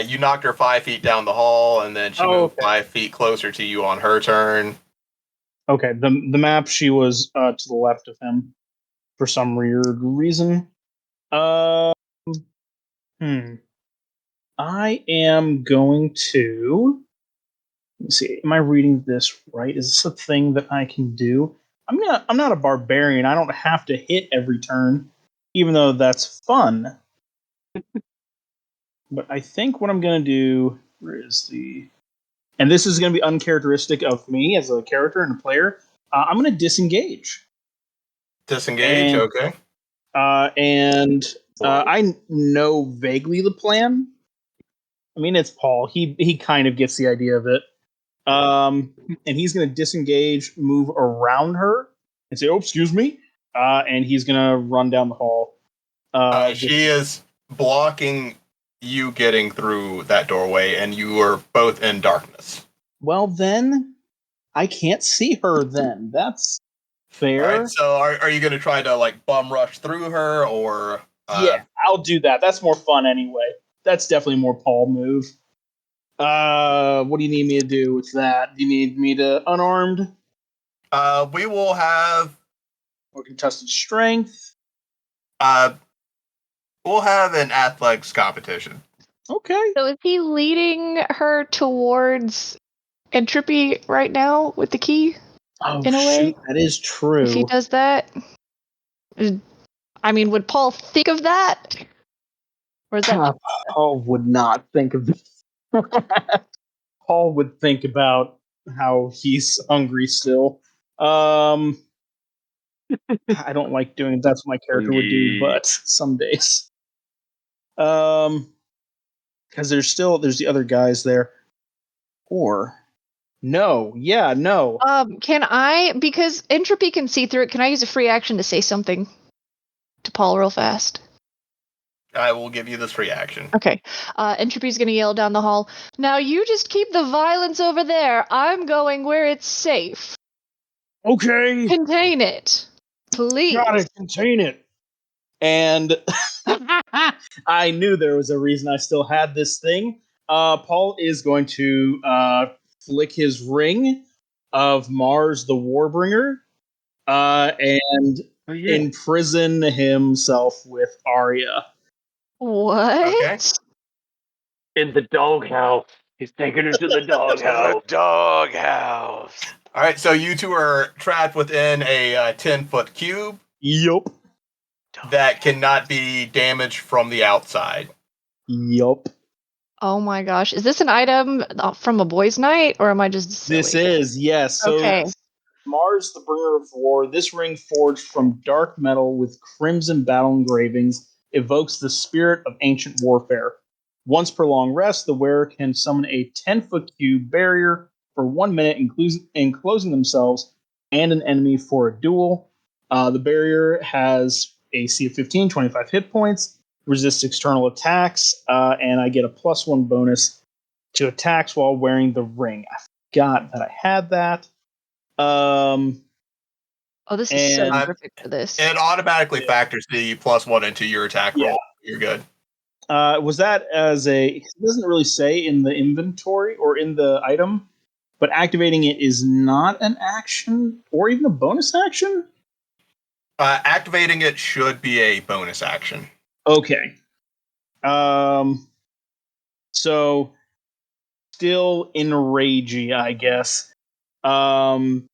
You knocked her 5 feet down the hall, and then she moved 5 feet closer to you on her turn. Okay, the map, she was to the left of him for some weird reason. I am going to. Let's see. Am I reading this right? Is this a thing that I can do? I'm not a barbarian. I don't have to hit every turn, even though that's fun. But I think what I'm going to do. Where is the? And this is going to be uncharacteristic of me as a character and a player. I'm going to disengage. Disengage, okay. I know vaguely the plan. I mean, it's Paul. He kind of gets the idea of it. And he's going to disengage, move around her, and say, "Oh, excuse me," and he's going to run down the hall. She is blocking you getting through that doorway, and you are both in darkness. Well, then I can't see her. Then that's fair. All right, so are you going to try to like bum rush through her, or? Yeah, I'll do that. That's more fun anyway. That's definitely a more Paul move. What do you need me to do with that? Do you need me to unarmed? We will have Or contested strength? We'll have an athletics competition. Okay. So is he leading her towards entropy right now with the key? Oh, in a way? That is true. If he does that? I mean, would Paul think of that? Or is that Paul would not think of this. Paul would think about how he's hungry still. I don't like doing that's what my character would do, but some days. Because there's the other guys there. Or no. can I, because entropy can see through it, can I use a free action to say something to Paul real fast? I will give you this free action. Okay. Entropy's gonna yell down the hall, "Now you just keep the violence over there. I'm going where it's safe. Okay. Contain it. Please." Gotta contain it. And I knew there was a reason I still had this thing. Paul is going to flick his ring of Mars the Warbringer and imprison himself with Arya. What? Okay. In the doghouse. He's taking her to the doghouse. Doghouse. All right, so you two are trapped within a 10-foot cube. Yup. That cannot be damaged from the outside. Yup. Oh my gosh. Is this an item from a boys' night, or am I just silly? This is, yes. So okay. Mars, the bringer of war, this ring forged from dark metal with crimson battle engravings evokes the spirit of ancient warfare. Once per long rest, the wearer can summon a 10-foot cube barrier for 1 minute, enclosing themselves and an enemy for a duel. The barrier has AC of 15, 25 hit points, resists external attacks, and I get a +1 bonus to attacks while wearing the ring. I forgot that I had that. Oh, this is so And perfect for this. It automatically Yeah. factors the +1 into your attack roll. You're good. was that as it doesn't really say in the inventory or in the item, but activating it is not an action or even a bonus action? Activating it should be a bonus action. Okay. So still enragey, I guess. I'm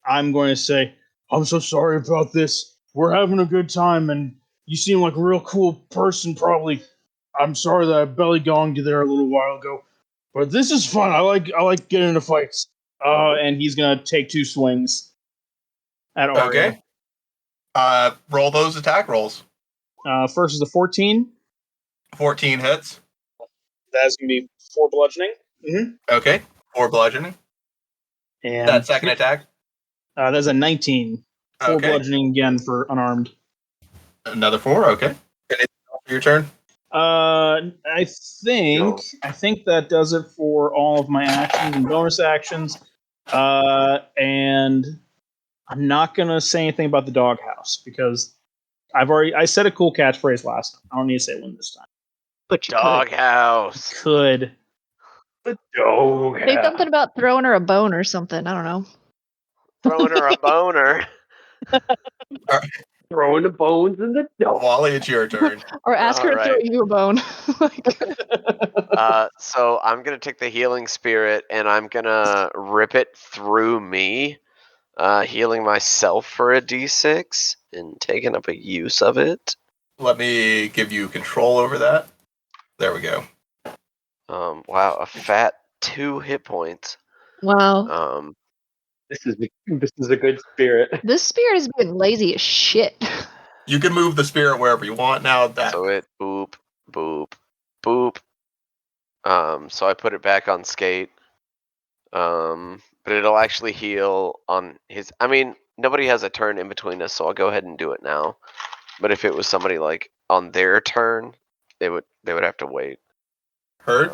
going to say, I'm so sorry about this. We're having a good time, and you seem like a real cool person, probably. I'm sorry that I belly gonged you there a little while ago, but this is fun. I like getting into fights. And he's gonna take 2 swings at Aria. Okay. Roll those attack rolls. First is a 14. 14 hits. That's gonna be 4 bludgeoning. Okay. 4 bludgeoning. And That second attack. that's a 19. 4 Okay. bludgeoning again for unarmed. Another 4. Okay. Anything else for your turn? I think that does it for all of my actions and bonus actions. And I'm not gonna say anything about the doghouse because I said a cool catchphrase last time. I don't need to say one this time. But you Doghouse. Could. The dog. say something about throwing her a bone or something. I don't know. Throwing her a boner. Throwing the bones in the dog. Wally, it's your turn. Or ask her to throw Alright. you a bone. Like, So I'm gonna take the healing spirit and I'm gonna rip it through me, healing myself for a d6 and taking up a use of it. Let me give you control over that. There we go. Wow, a fat 2 hit points. wow. This is a good spirit. This spirit is being lazy as shit. You can move the spirit wherever you want now. That So it boop, boop, boop. So I put it back on Skate. But it'll actually heal on his. I mean, nobody has a turn in between us, so I'll go ahead and do it now. But if it was somebody like on their turn, they would have to wait. hurt.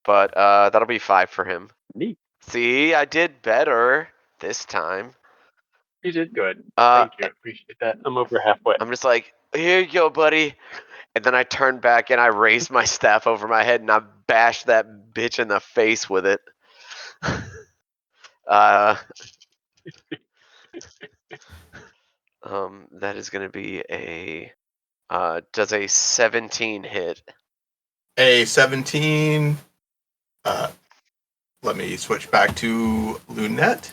But that'll be 5 for him. Neat. See, I did better this time. You did good. Uh, Thank you. I appreciate that. I'm over halfway. I'm just like, here you go, buddy. And then I turned back and I raised my staff over my head and I bashed that bitch in the face with it. That is going to be a does a 17 hit. A 17. Let me switch back to Lunette.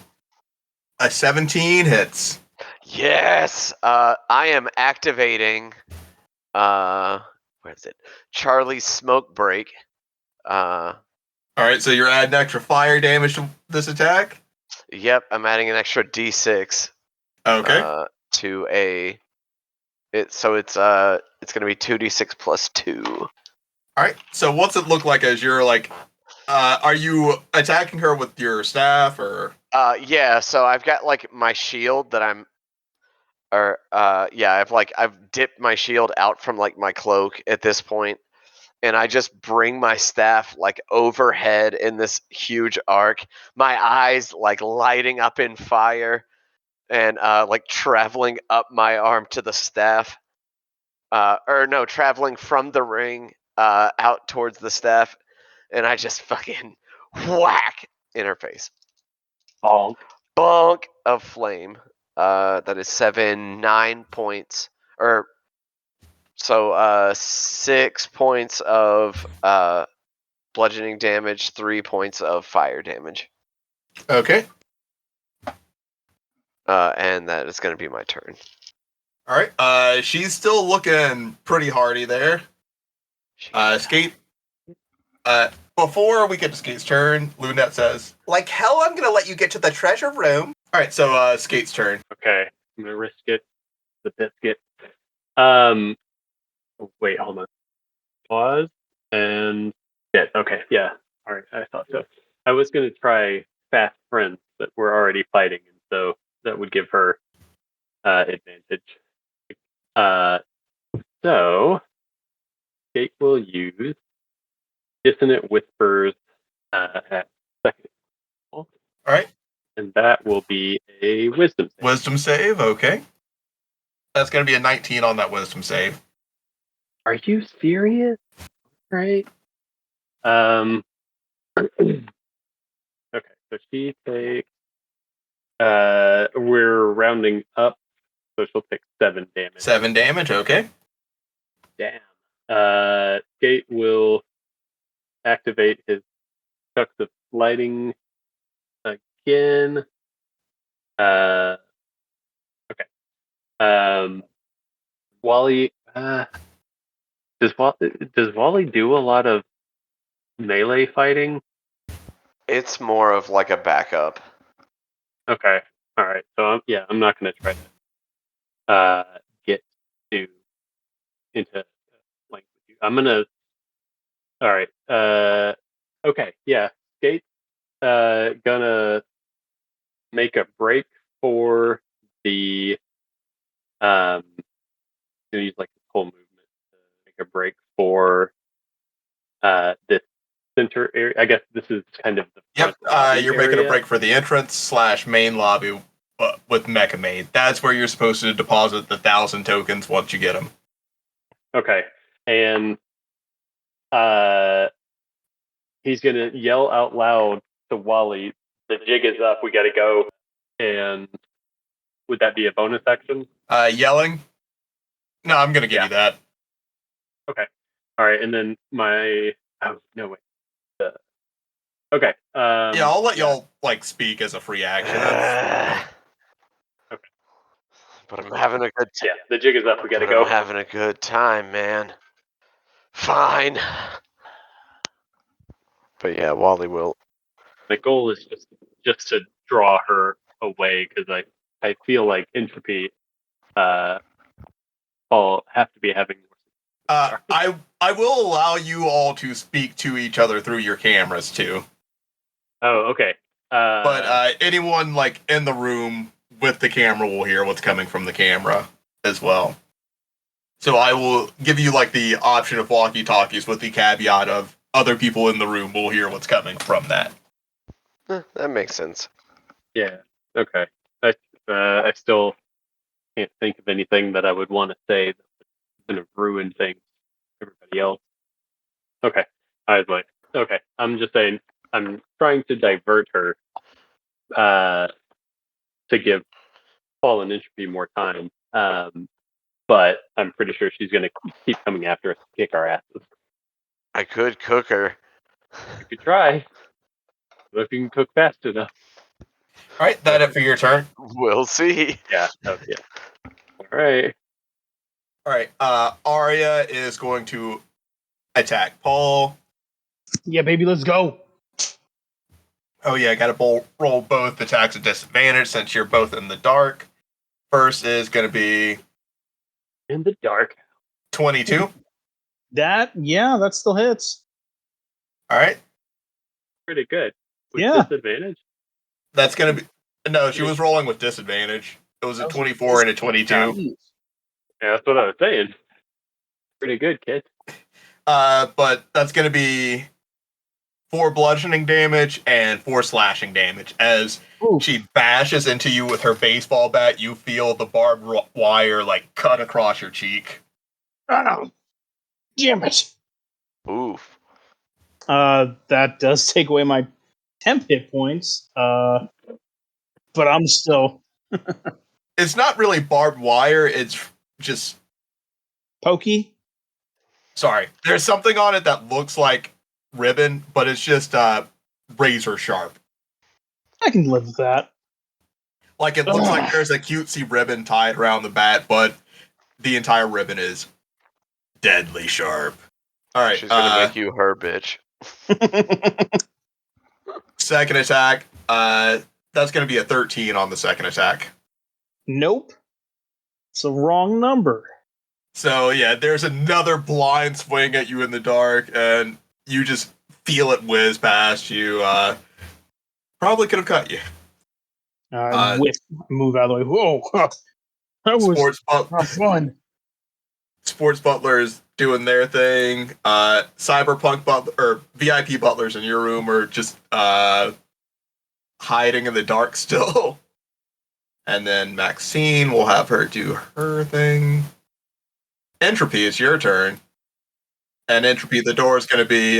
A 17 hits. Yes. I am activating. Where is it? Charlie's smoke break. All right, so you're adding extra fire damage to this attack. Yep, I'm adding an extra d6. Okay. To a. So it's going to be 2d6 plus 2. All right. So what's it look like as you're like? Are you attacking her with your staff or? Yeah. So I've got like my shield that I'm. I've dipped my shield out from like my cloak at this point, and I just bring my staff like overhead in this huge arc. My eyes like lighting up in fire, and like traveling up my arm to the staff. Traveling from the ring out towards the staff, and I just fucking whack in her face. Bonk. Bonk of flame. That is 9 points. Or so 6 points of bludgeoning damage, 3 points of fire damage. Okay. And that is going to be my turn. All right. She's still looking pretty hardy there. Skate. Before we get to Skate's turn, Lunette says, "Like hell, I'm gonna let you get to the treasure room." All right. So Skate's turn. Okay. I'm gonna risk it. The biscuit. Wait, hold on. Pause and okay, yeah. All right, I thought so. I was gonna try fast friends that were already fighting, and so that would give her advantage. So Kate will use Dissonant Whispers at second. All right. And that will be a wisdom save. Wisdom save, okay. That's going to be a 19 on that wisdom save. Are you serious? Right. Okay, so she takes. We're rounding up, so she'll take 7 damage. 7 damage, okay. Damn. Skate will activate his chucks of lighting again. Okay. Wally. Does Wally do a lot of melee fighting? It's more of like a backup. Okay. All right. So I'm not going to try to get into length with you. I'm gonna. All right. Okay. Yeah. Skate. Gonna make a break for the. Gonna use like the whole movement to make a break for this center area. I guess this is kind of the Yep, front lobby you're making a area. break for the entrance / main lobby with Mecha Maid. That's where you're supposed to deposit the 1,000 tokens once you get them. Okay, and he's gonna yell out loud to Wally, "The jig is up. We gotta go." And would that be a bonus action? Yelling? No, I'm going to give you that. Okay. All right, and then my. Oh no! Wait. Okay. Yeah, I'll let y'all like speak as a free action. Okay. But I'm having a good time. Yeah, the jig is up. We gotta But go. I'm having a good time, man. Fine. But yeah, Wally will. The goal is just to draw her away because I feel like Entropy all have to be having more. I will allow you all to speak to each other through your cameras too. Oh, okay. But anyone like in the room with the camera will hear what's coming from the camera as well. So I will give you like the option of walkie-talkies with the caveat of other people in the room will hear what's coming from that. That makes sense. Yeah. Okay. I still can't think of anything that I would want to say that's going to ruin things for everybody else. Okay. I was like, okay. I'm just saying, I'm trying to divert her to give Paul and Entropy more time. But I'm pretty sure she's going to keep coming after us to kick our asses. I could cook her. You could try. If you can cook fast enough. All right, that it for your turn. We'll see. Yeah. Oh, yeah. All right. All right, Arya is going to attack Paul. Yeah, baby, let's go. Oh yeah, got to roll both attacks at disadvantage since you're both in the dark. First is going to be In the dark. 22. That still hits. All right, Pretty good. With Yeah. disadvantage? that's going to be no. She was rolling with disadvantage. It was a 24 and a 22. Jeez. Yeah, that's what I was saying. Pretty good, kid. But that's going to be 4 bludgeoning damage and 4 slashing damage. As Oof. she bashes into you with her baseball bat, you feel the barbed wire like cut across your cheek. Oh, damn it. Oof. That does take away my temp hit points. But I'm still It's not really barbed wire. It's just pokey. sorry. There's something on it that looks like ribbon, but it's just razor sharp. I can live with that. Like it looks like there's a cutesy ribbon tied around the bat, but the entire ribbon is deadly sharp. All right. She's gonna make you her bitch. Second attack. That's going to be a 13 on the second attack. Nope. It's the wrong number. So yeah, there's another blind swing at you in the dark, and you just feel it whiz past you. Probably could have cut you. Whiff, move out of the way. Whoa, that was not fun. Sports butlers doing their thing. Cyberpunk butler or VIP butlers in your room are just hiding in the dark still. And then Maxine, will have her do her thing. Entropy, it's your turn. And Entropy, the door is going to be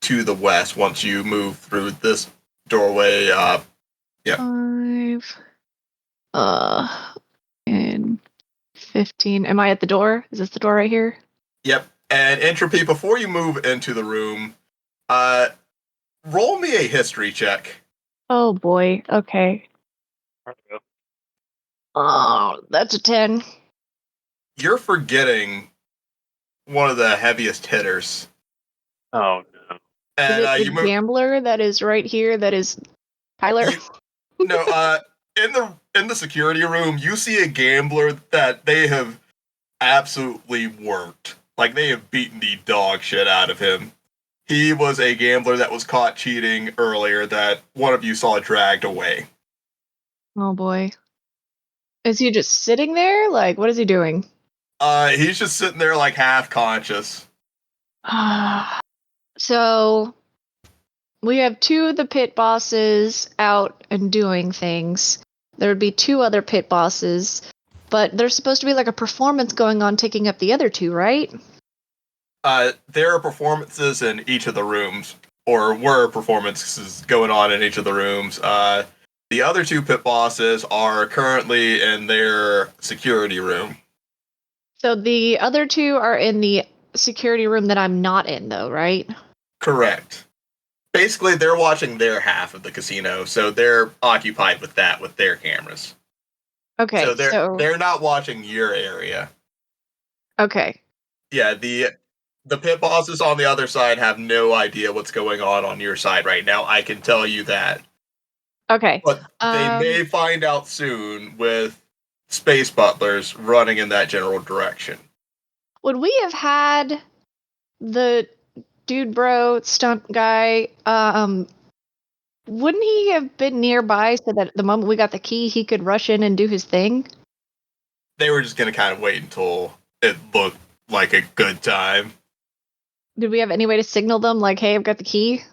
to the west once you move through this doorway. Yeah. 5. And 15. Am I at the door? Is this the door right here? Yep. And Entropy, before you move into the room, roll me a history check. Oh boy. Okay. There we go. Oh, that's a 10. You're forgetting one of the heaviest hitters. Oh no. And Is it the you move. gambler that is right here? That is Tyler. No, in the security room, you see a gambler that they have absolutely worked. Like they have beaten the dog shit out of him. He was a gambler that was caught cheating earlier that one of you saw dragged away. Oh boy. Is he just sitting there? Like, what is he doing? He's just sitting there like half conscious. So we have 2 of the pit bosses out and doing things. There would be 2 other pit bosses, but there's supposed to be like a performance going on taking up the other 2, right? There are performances in each of the rooms, or were performances going on in each of the rooms. The other 2 pit bosses are currently in their security room. So the other 2 are in the security room that I'm not in, though, right? Correct. Basically, they're watching their half of the casino, so they're occupied with that with their cameras. Okay, So they're not watching your area. Okay. Yeah, the pit bosses on the other side have no idea what's going on your side right now. I can tell you that. Okay. But they may find out soon with space butlers running in that general direction. Would we have had the dude bro stunt guy, wouldn't he have been nearby so that the moment we got the key, he could rush in and do his thing? They were just going to kind of wait until it looked like a good time. Did we have any way to signal them, like, hey, I've got the key?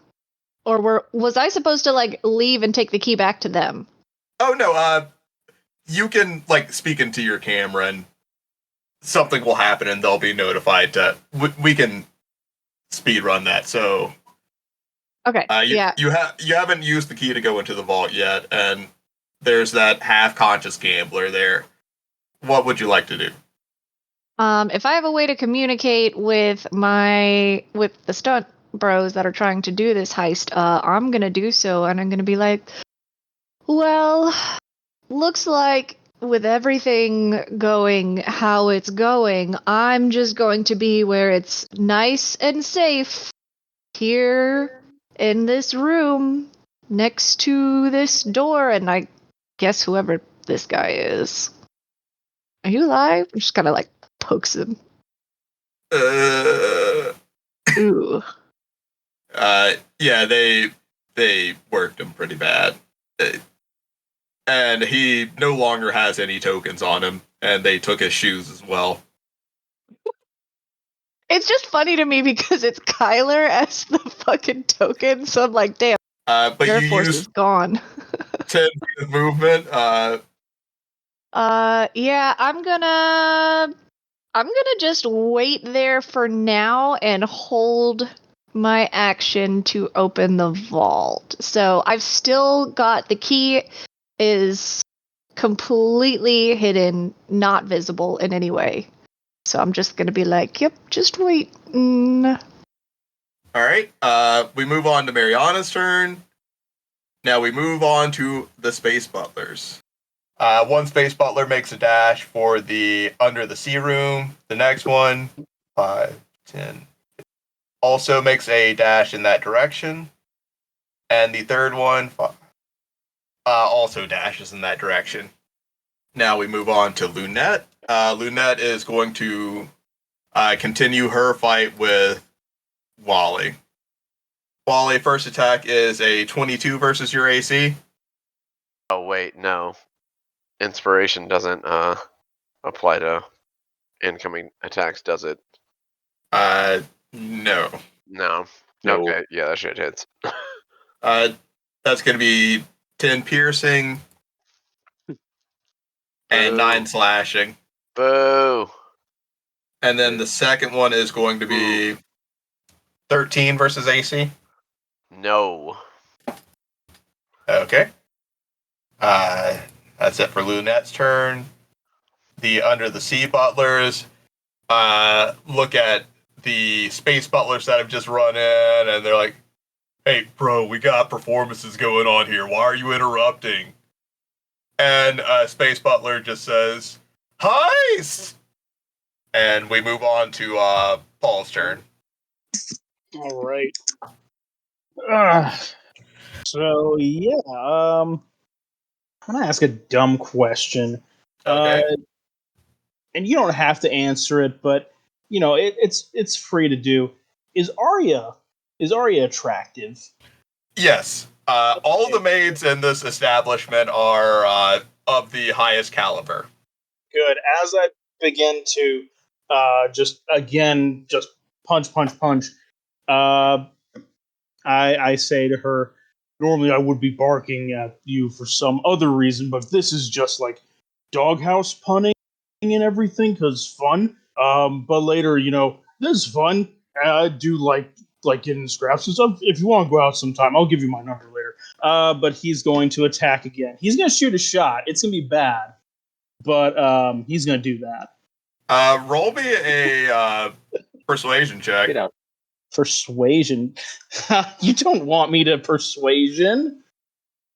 Or was I supposed to, like, leave and take the key back to them? Oh, no, you can, like, speak into your camera and something will happen and they'll be notified to... We can speed run that, so... Okay, yeah. You haven't used the key to go into the vault yet, and there's that half-conscious gambler there. What would you like to do? If I have a way to communicate with the stunt bros that are trying to do this heist, I'm gonna do so, and I'm gonna be like, well, looks like with everything going how it's going, I'm just going to be where it's nice and safe here in this room next to this door, and I guess whoever this guy is. Are you alive? I'm just kind of like pokes him. Ooh. Yeah, they worked him pretty bad. And he no longer has any tokens on him, and they took his shoes as well. It's just funny to me because it's Kyler as the fucking token, so I'm like, damn, But Air you Force is used gone. 10 feet of movement. Yeah, I'm gonna just wait there for now and hold my action to open the vault. So I've still got the key is completely hidden, not visible in any way. So I'm just gonna be like, yep, just wait. All right. We move on to Mariana's turn. Now we move on to the space butlers. One space butler makes a dash for the under the sea room. The next one, 5, 10, also makes a dash in that direction. And the third one also dashes in that direction. Now we move on to Lunette. Lunette is going to continue her fight with Wally. Wally, first attack is a 22 versus your AC. Oh wait, no. Inspiration doesn't apply to incoming attacks, does it? No. No. No. Okay, yeah, that shit hits. That's going to be 10 piercing, and 9 slashing. Boo. And then the second one is going to be 13 versus AC. No. Okay. That's it for Lunette's turn. The Under the Sea Butlers look at the Space Butlers that have just run in, and they're like, hey, bro, we got performances going on here. Why are you interrupting? And Space Butler just says, heist! And we move on to Paul's turn. All right. So yeah, I'm gonna ask a dumb question. Okay. And you don't have to answer it, but you know it's free to do. Is Arya attractive? Yes. All of the maids in this establishment are of the highest caliber. Good. As I begin to just punch. I say to her, normally I would be barking at you for some other reason, but this is just like doghouse punning and everything because fun. But later, this is fun. I do like getting scraps and stuff. If you want to go out sometime, I'll give you my number later. But he's going to attack again. He's going to shoot a shot. It's going to be bad, but he's going to do that. Roll me a persuasion check. Get out. Persuasion. You don't want me to persuasion.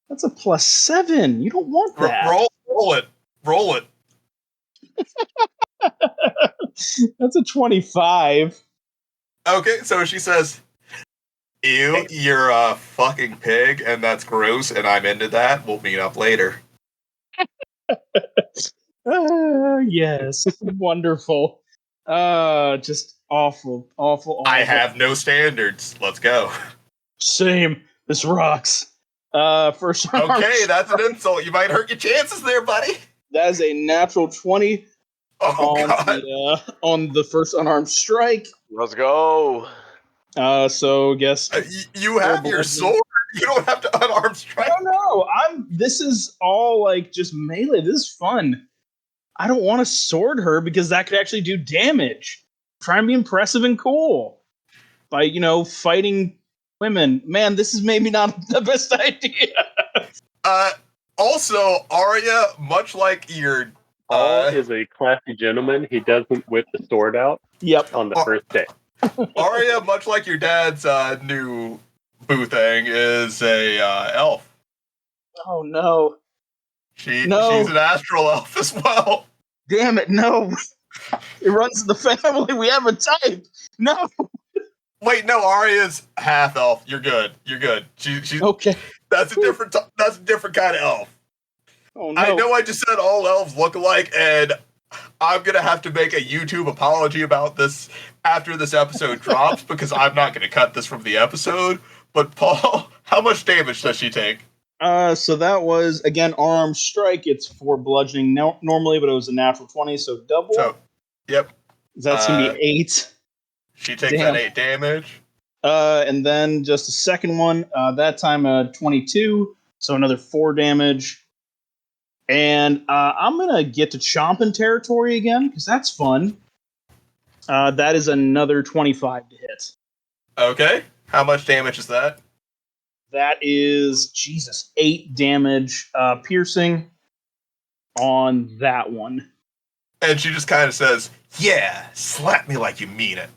That's a +7. You don't want that. Roll it. That's a 25. Okay, so she says, ew, you're a fucking pig, and that's gross, and I'm into that. We'll meet up later. Yes. Wonderful. Just awful. I have no standards. Let's go. Same. This rocks. First Okay, that's an insult. You might hurt your chances there, buddy. That is a natural 20 on the first unarmed strike. Let's go. So guess you have your sword. You don't have to unarmed strike. No. This is all like just melee. This is fun. I don't want to sword her because that could actually do damage. Try and be impressive and cool by fighting women. Man, this is maybe not the best idea. Also, Arya, much like your Paul is a classy gentleman. He doesn't whip the sword out. Yep. On the first day. Arya, much like your dad's new boo thing, is a elf. Oh no. She's an astral elf as well. Damn it, no. It runs in the family. We have a type. No. Wait, no, Arya's half elf. You're good. She's okay. That's a different kind of elf. Oh no. I know I just said all elves look alike, and I'm gonna have to make a YouTube apology about this after this episode drops because I'm not gonna cut this from the episode. But Paul, how much damage does she take? So that was, again, armed strike. It's for bludgeoning normally, but it was a natural 20, so double. So, yep. That's going to be 8. She takes that 8 damage. And then just a second one. That time 22, so another 4 damage. And I'm going to get to chomping territory again, because that's fun. That is another 25 to hit. Okay. How much damage is that? That is, 8 damage piercing on that one. And she just kind of says, yeah, slap me like you mean it.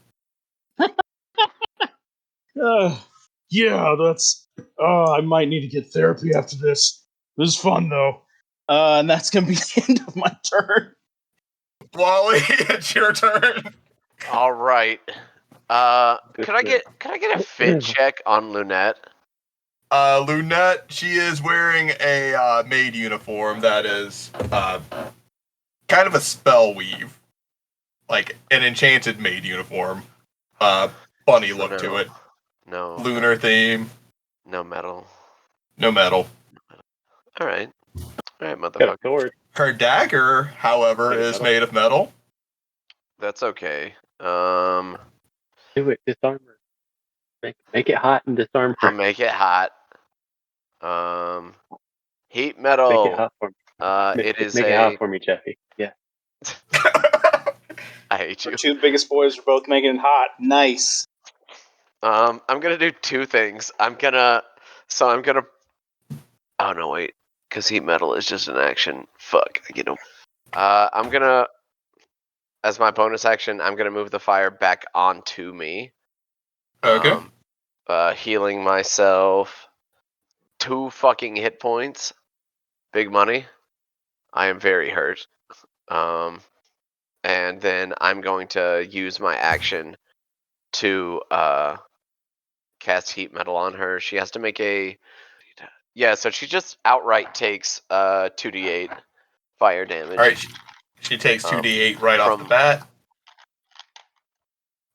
Yeah, that's... I might need to get therapy after this. This is fun, though. And that's going to be the end of my turn. Wally, it's your turn. All right. Could I get a fit check on Lunette? Lunette, she is wearing a maid uniform that is kind of a spell weave. Like an enchanted maid uniform. Funny look to it. No. Lunar theme. No metal. No metal. All right, motherfucker. Her dagger, however, is made of metal. That's okay. Do it. Disarm her. Make it hot and disarm her. I'll make it hot. Heat Make it metal. hot for me. It is Make it hot for me, Jeffy. Yeah. I hate you. Our two biggest boys are both making it hot. Nice. I'm gonna do two things. Oh no, wait, because heat metal is just an action. Fuck, I get him. I'm gonna, as my bonus action, I'm gonna move the fire back onto me. Okay. Healing myself 2 fucking hit points. Big money. I am very hurt. And then I'm going to use my action to cast heat metal on her. She has to make a so she just outright takes 2d8 fire damage. All right. She takes 2d8 right off the from-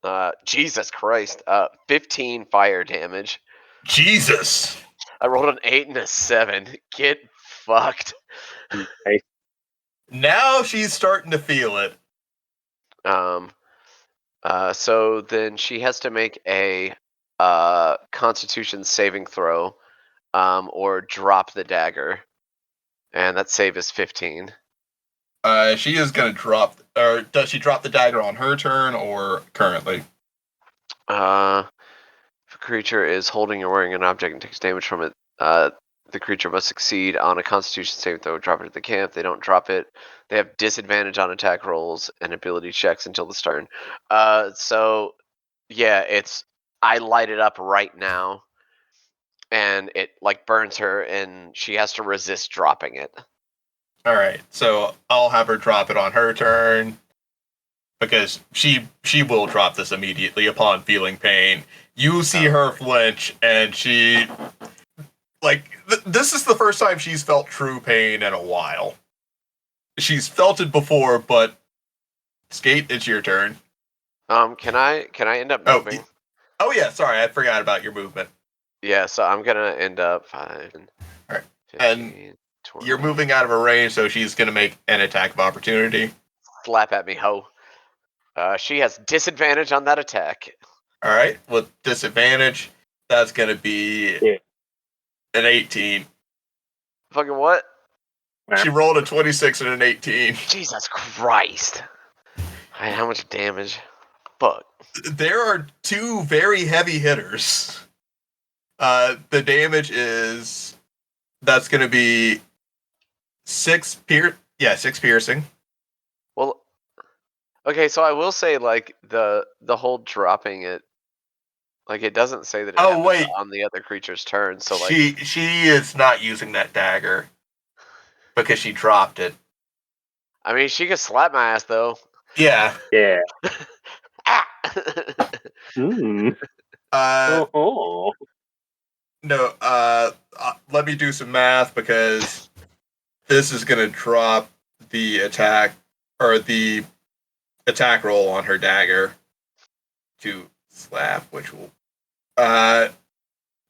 bat. Jesus Christ. 15 fire damage. Jesus. I rolled an 8 and a 7. Get fucked. Nice. Now she's starting to feel it. So then she has to make a Constitution saving throw, or drop the dagger, and that save is 15. She is going to drop, or does she drop the dagger on her turn or currently? If a creature is holding or wearing an object and takes damage from it, the creature must succeed on a Constitution saving throw. Drop it at the camp. They don't drop it. They have disadvantage on attack rolls and ability checks until the turn. So yeah, I light it up right now, and it like burns her, and she has to resist dropping it. All right, so I'll have her drop it on her turn because she will drop this immediately upon feeling pain. You see her flinch, and she this is the first time she's felt true pain in a while. She's felt it before, but Skate, it's your turn. Can I end up moving? Oh yeah, sorry, I forgot about your movement. Yeah, so I'm gonna end up 5. All right. 15, And 20. you're moving out of her range, so she's gonna make an attack of opportunity. Slap at me, ho. She has disadvantage on that attack. All right, with disadvantage, that's gonna be an 18. Fucking what? She rolled a 26 and an 18. Jesus Christ. How much damage? Fuck. There are 2 very heavy hitters. The damage that's going to be 6 piercing. Well, okay, so I will say, like, the whole dropping it, like, it doesn't say that it happens on the other creature's turn, so, like... She is not using that dagger because she dropped it. I mean, she could slap my ass, though. Yeah. Yeah. Ah! No, let me do some math because this is going to drop the attack, or the attack roll on her dagger to slap, which will...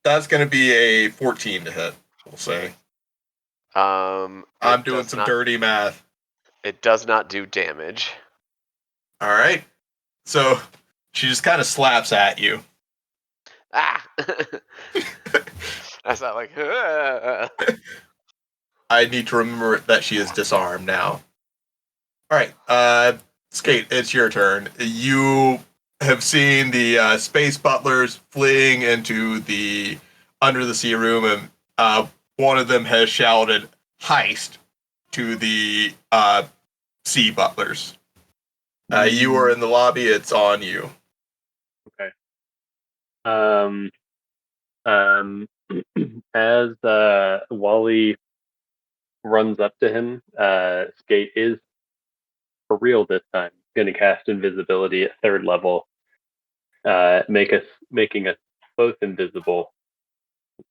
that's going to be a 14 to hit, we'll say. I'm doing some dirty math. It does not do damage. All right. So she just kind of slaps at you. Ah! That's not like... I need to remember that she is disarmed now. All right. Skate, it's your turn. You have seen the space butlers fleeing into the under the sea room, and one of them has shouted heist to the sea butlers. You are in the lobby. It's on you. Okay. As Wally runs up to him, Skate is for real this time going to cast invisibility at 3rd level, making us both invisible.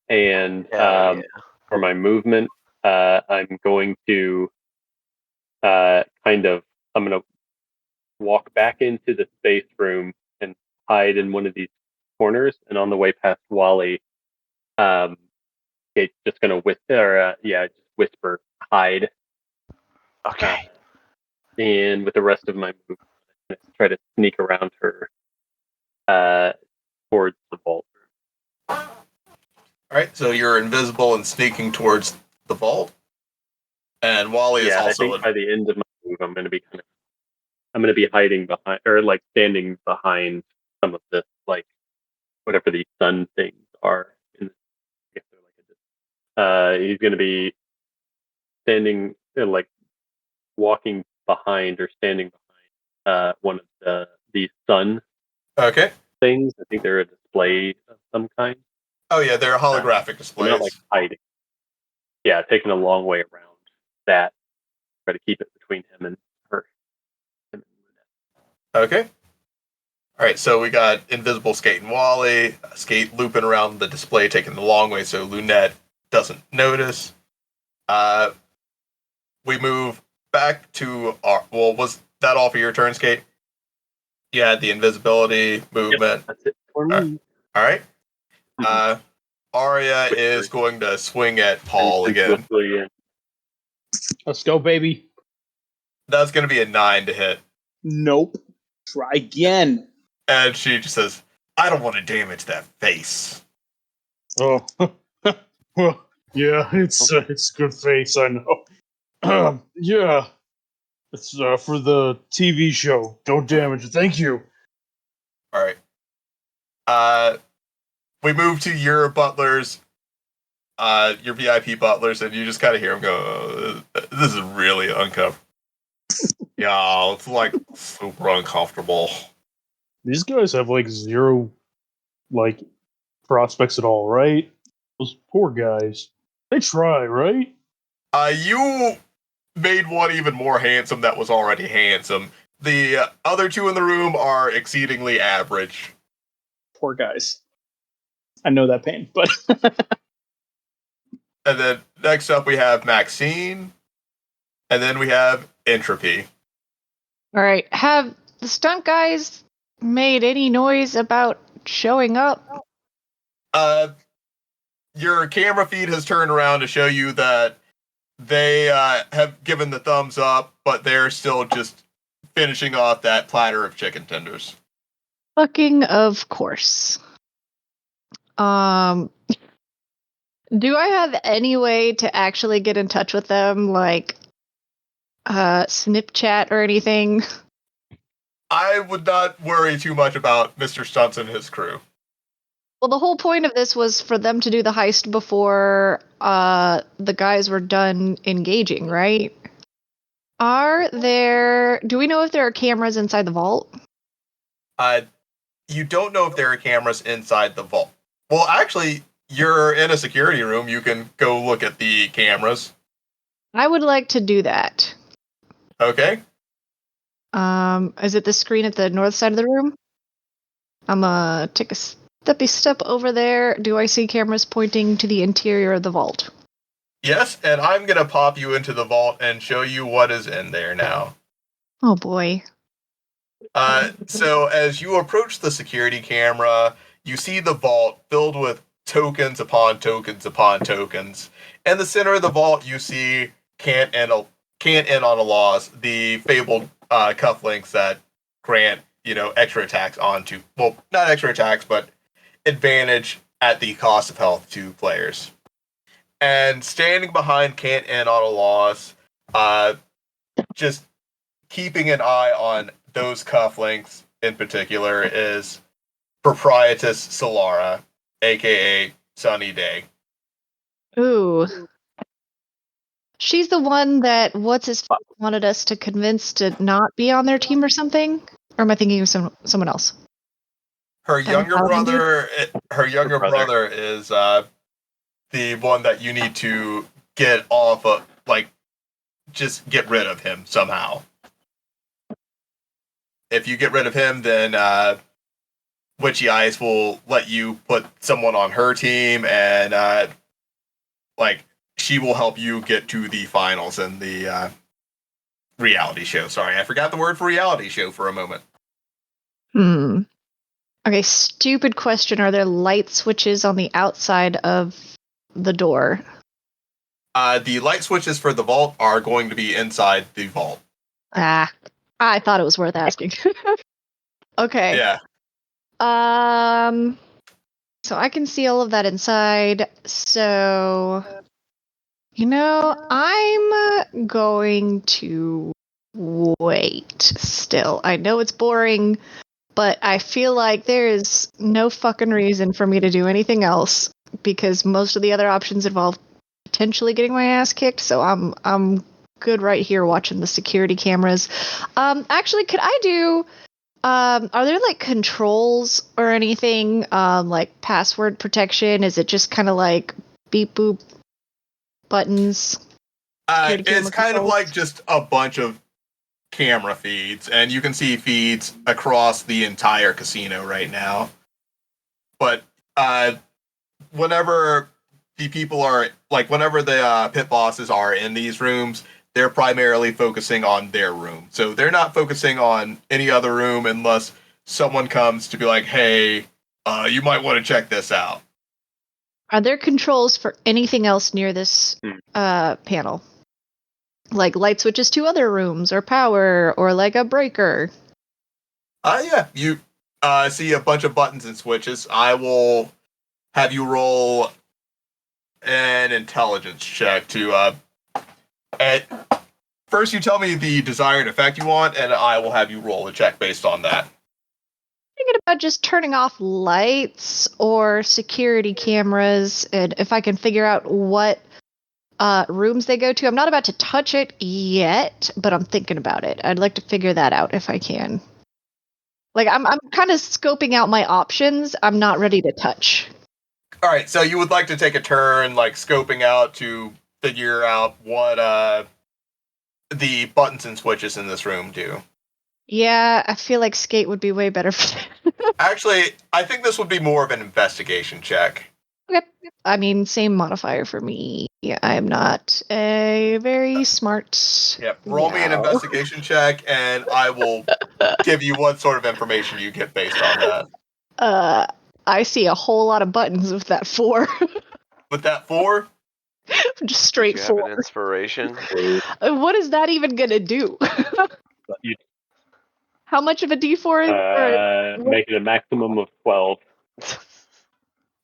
And for my movement, I'm going to I'm going to walk back into the space room and hide in one of these corners. And on the way past Wally, it's just going to whisper, hide. Okay. And with the rest of my movement, I'm going to try to sneak around her towards the vault. All right, so you're invisible and sneaking towards the vault. And Wally is I also think by the end of my move, I'm going to be hiding behind, or like standing behind some of this, like whatever these sun things are. I guess they're like he's going to be standing, like walking behind or standing behind one of these sun okay. things. I think they're a display of some kind. Oh yeah, they're holographic I'm not displays. like hiding. Yeah, taking a long way around that. Try to keep it between him and her. Him and Lunette. Okay. All right, so we got Invisible Skate and Wally. Skate looping around the display, taking the long way so Lunette doesn't notice. We move back to our. Well, was that all for your turn, Skate? You had the invisibility movement. Yep, that's it for All me. right. Arya is going to swing at Paul again. Let's go, baby. That's going to be a 9 to hit. Nope. Try again. And she just says, I don't want to damage that face. Oh. Well, yeah, it's a good face, I know. Yeah. It's for the TV show. Don't damage it. Thank you. All right. We move to your butlers, your VIP butlers, and you just kind of hear them go, this is really uncomfortable. Yeah, it's like super uncomfortable. These guys have like zero like prospects at all, right? Those poor guys. They try, right? You made one even more handsome that was already handsome. The other two in the room are exceedingly average. Poor guys. I know that pain, but And then next up we have Maxine. And then we have Entropy. All right. Have the stunt guys made any noise about showing up? Your camera feed has turned around to show you that they have given the thumbs up, but they're still just finishing off that platter of chicken tenders. Fucking of course. Do I have any way to actually get in touch with them, like Snipchat or anything? I would not worry too much about Mr. Stunts and his crew. Well, the whole point of this was for them to do the heist before the guys were done engaging, right? Do we know if there are cameras inside the vault? You don't know if there are cameras inside the vault. Well, actually, you're in a security room. You can go look at the cameras. I would like to do that. Okay. Is it the screen at the north side of the room? I'm gonna take a steppy step over there. Do I see cameras pointing to the interior of the vault? Yes, and I'm going to pop you into the vault and show you what is in there now. Oh boy. So as you approach the security camera, you see the vault filled with tokens upon tokens upon tokens. In the center of the vault, you see can't end on a loss, the fabled cufflinks that grant, extra attacks onto, well, not extra attacks, but advantage at the cost of health to players. And standing behind can't end on a loss, just keeping an eye on those cufflinks in particular is Proprietus Solara, aka Sunny Day. Ooh. She's the one that wanted us to convince to not be on their team or something? Or am I thinking of someone else? Her younger Paladin brother is the one that you need to get off of, like, just get rid of him somehow. If you get rid of him, then Witchy Eyes will let you put someone on her team, and she will help you get to the finals in the reality show. Sorry, I forgot the word for reality show for a moment. Okay, stupid question. Are there light switches on the outside of the door? The light switches for the vault are going to be inside the vault. I thought it was worth asking. Okay. Yeah. So I can see all of that inside. So I'm going to wait still. I know it's boring, but I feel like there is no fucking reason for me to do anything else because most of the other options involve potentially getting my ass kicked, so I'm good right here watching the security cameras. Actually, could I do are there like controls or anything like password protection? Is it just kind of like beep boop buttons? Security It's camera kind of controls? like just a bunch of camera feeds, and you can see feeds across the entire casino right now. But uh, whenever the people are whenever the pit bosses are in these rooms, they're primarily focusing on their room. So they're not focusing on any other room unless someone comes to be like, "Hey, you might want to check this out." Are there controls for anything else near this panel? Like light switches to other rooms, or power, or like a breaker? Yeah, you see a bunch of buttons and switches. I will have you roll an intelligence check to at first you tell me the desired effect you want, and I will have you roll a check based on that. Thinking about just turning off lights or security cameras, and if I can figure out what rooms they go to. I'm not about to touch it yet, but I'm thinking about it. I'd like to figure that out if I can. Like I'm kind of scoping out my options. I'm not ready to touch. All right, so you would like to take a turn, like scoping out to figure out what the buttons and switches in this room do. Yeah, I feel like skate would be way better for that. Actually, I think this would be more of an investigation check. Okay. I mean, same modifier for me. Yeah, I am not a very smart. Yep. Roll me an investigation check, and I will give you what sort of information you get based on that. I see a whole lot of buttons with that 4. With that 4, Just straight Do you have 4. an inspiration? What is that even gonna do? How much of a D4 is Make it a maximum of 12.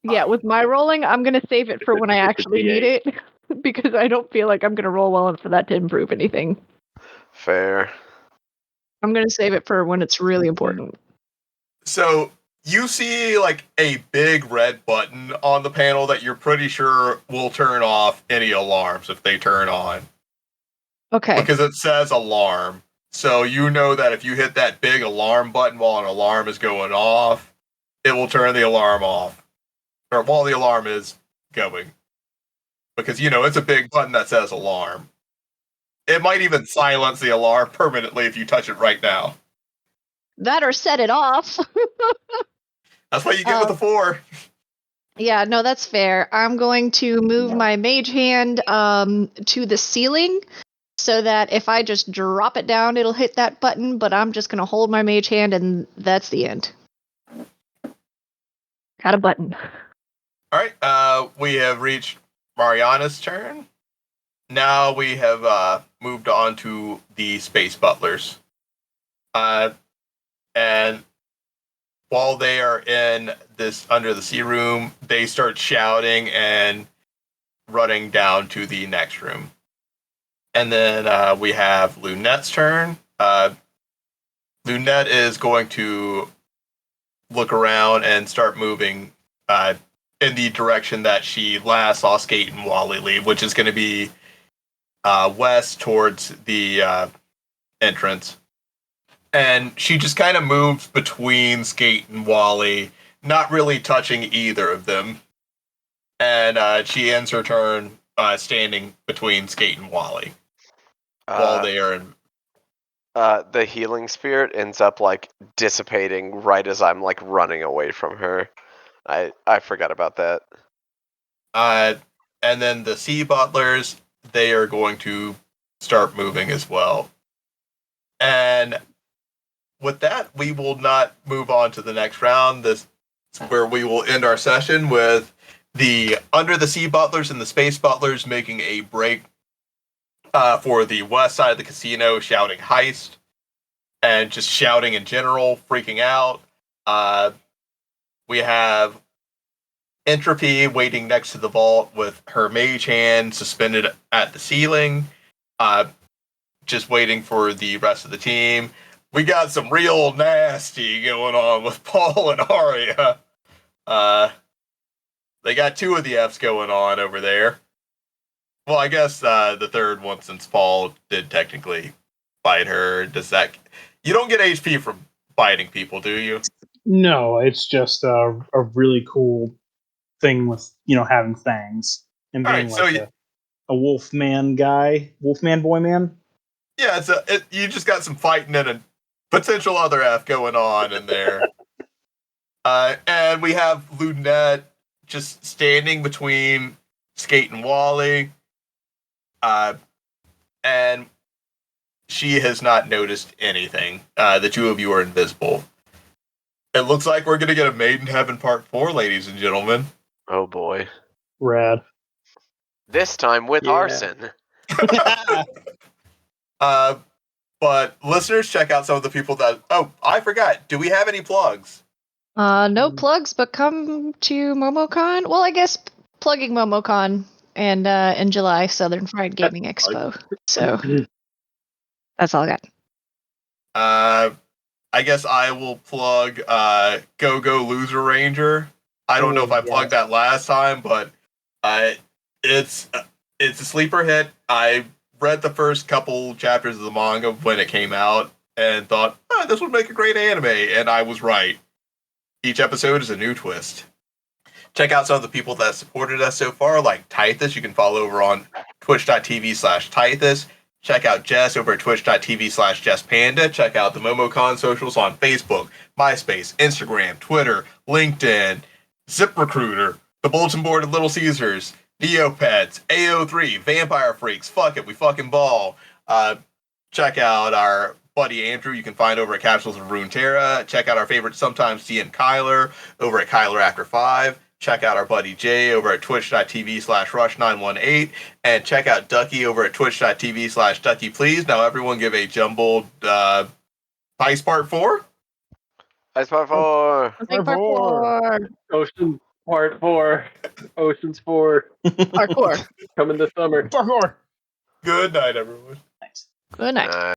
Yeah, with my rolling, I'm gonna save it for when I It's a actually need D8. it because I don't feel like I'm gonna roll well enough for that to improve anything. Fair. I'm gonna save it for when it's really important. so you see like a big red button on the panel that you're pretty sure will turn off any alarms if they turn on. Okay. Because it says alarm. So you know that if you hit that big alarm button while an alarm is going off, it will turn the alarm off. Or while the alarm is going. Because, it's a big button that says alarm. It might even silence the alarm permanently if you touch it right now. That or set it off. That's what you get with the 4. Yeah, no, that's fair. I'm going to move my mage hand to the ceiling so that if I just drop it down, it'll hit that button, but I'm just gonna hold my mage hand and that's the end. Got a button. Alright, we have reached Mariana's turn. Now we have moved on to the space butlers. And while they are in this under the sea room, they start shouting and running down to the next room. And then we have Lunette's turn. Lunette is going to look around and start moving in the direction that she last saw Skate and Wally leave, which is going to be west towards the entrance. And she just kind of moves between Skate and Wally, not really touching either of them. And she ends her turn standing between Skate and Wally while they are in. The healing spirit ends up like dissipating right as I'm like running away from her. I forgot about that. And then the sea butlers, they are going to start moving as well. And with that, we will not move on to the next round. This is where we will end our session with the under the sea butlers and the space butlers making a break for the west side of the casino, shouting heist and just shouting in general, freaking out. We have Entropy waiting next to the vault with her mage hand suspended at the ceiling, just waiting for the rest of the team. We got some real nasty going on with Paul and Arya. They got two of the Fs going on over there. Well, I guess the third one, since Paul did technically bite her. Does that... You don't get HP from biting people, do you? No, it's just a really cool thing with, having fangs and All being right, so like a wolfman guy, wolfman boy man. Yeah, you just got some fighting and a potential other F going on in there. And we have Lunette just standing between Skate and Wally. And she has not noticed anything. The two of you are invisible. It looks like we're going to get a Maid in Heaven Part 4, ladies and gentlemen. Oh boy. Rad. This time with Yeah. arson. But listeners, check out some of the people that... Oh, I forgot. Do we have any plugs? No plugs, but come to MomoCon. Well, I guess plugging MomoCon and in July, Southern Fried Gaming Expo. So that's all I got. I guess I will plug Go Go Loser Ranger. I don't know if I plugged that last time, but it's a sleeper hit. I read the first couple chapters of the manga when it came out and thought, this would make a great anime, and I was right. Each episode is a new twist. Check out some of the people that supported us so far, like Tithus. You can follow over on twitch.tv/Tithus. Check out Jess over at twitch.tv/JessPanda. Check out the MomoCon socials on Facebook, MySpace, Instagram, Twitter, LinkedIn, ZipRecruiter, the Bulletin Board of Little Caesars, Neopets, AO3, Vampire Freaks. Fuck it, we fucking ball. Check out our buddy Andrew, you can find over at Capsules of Runeterra. Check out our favorite Sometimes DM Kyler over at Kyler After 5. Check out our buddy Jay over at twitch.tv/Rush918. And check out Ducky over at twitch.tv/Ducky Please. Now everyone give a jumbled Heist Part 4. Heist Part 4. I think part 4. Ocean Part 4. Oceans 4. Parkour. Coming this summer. Parkour. Good night, everyone. Thanks. Good night.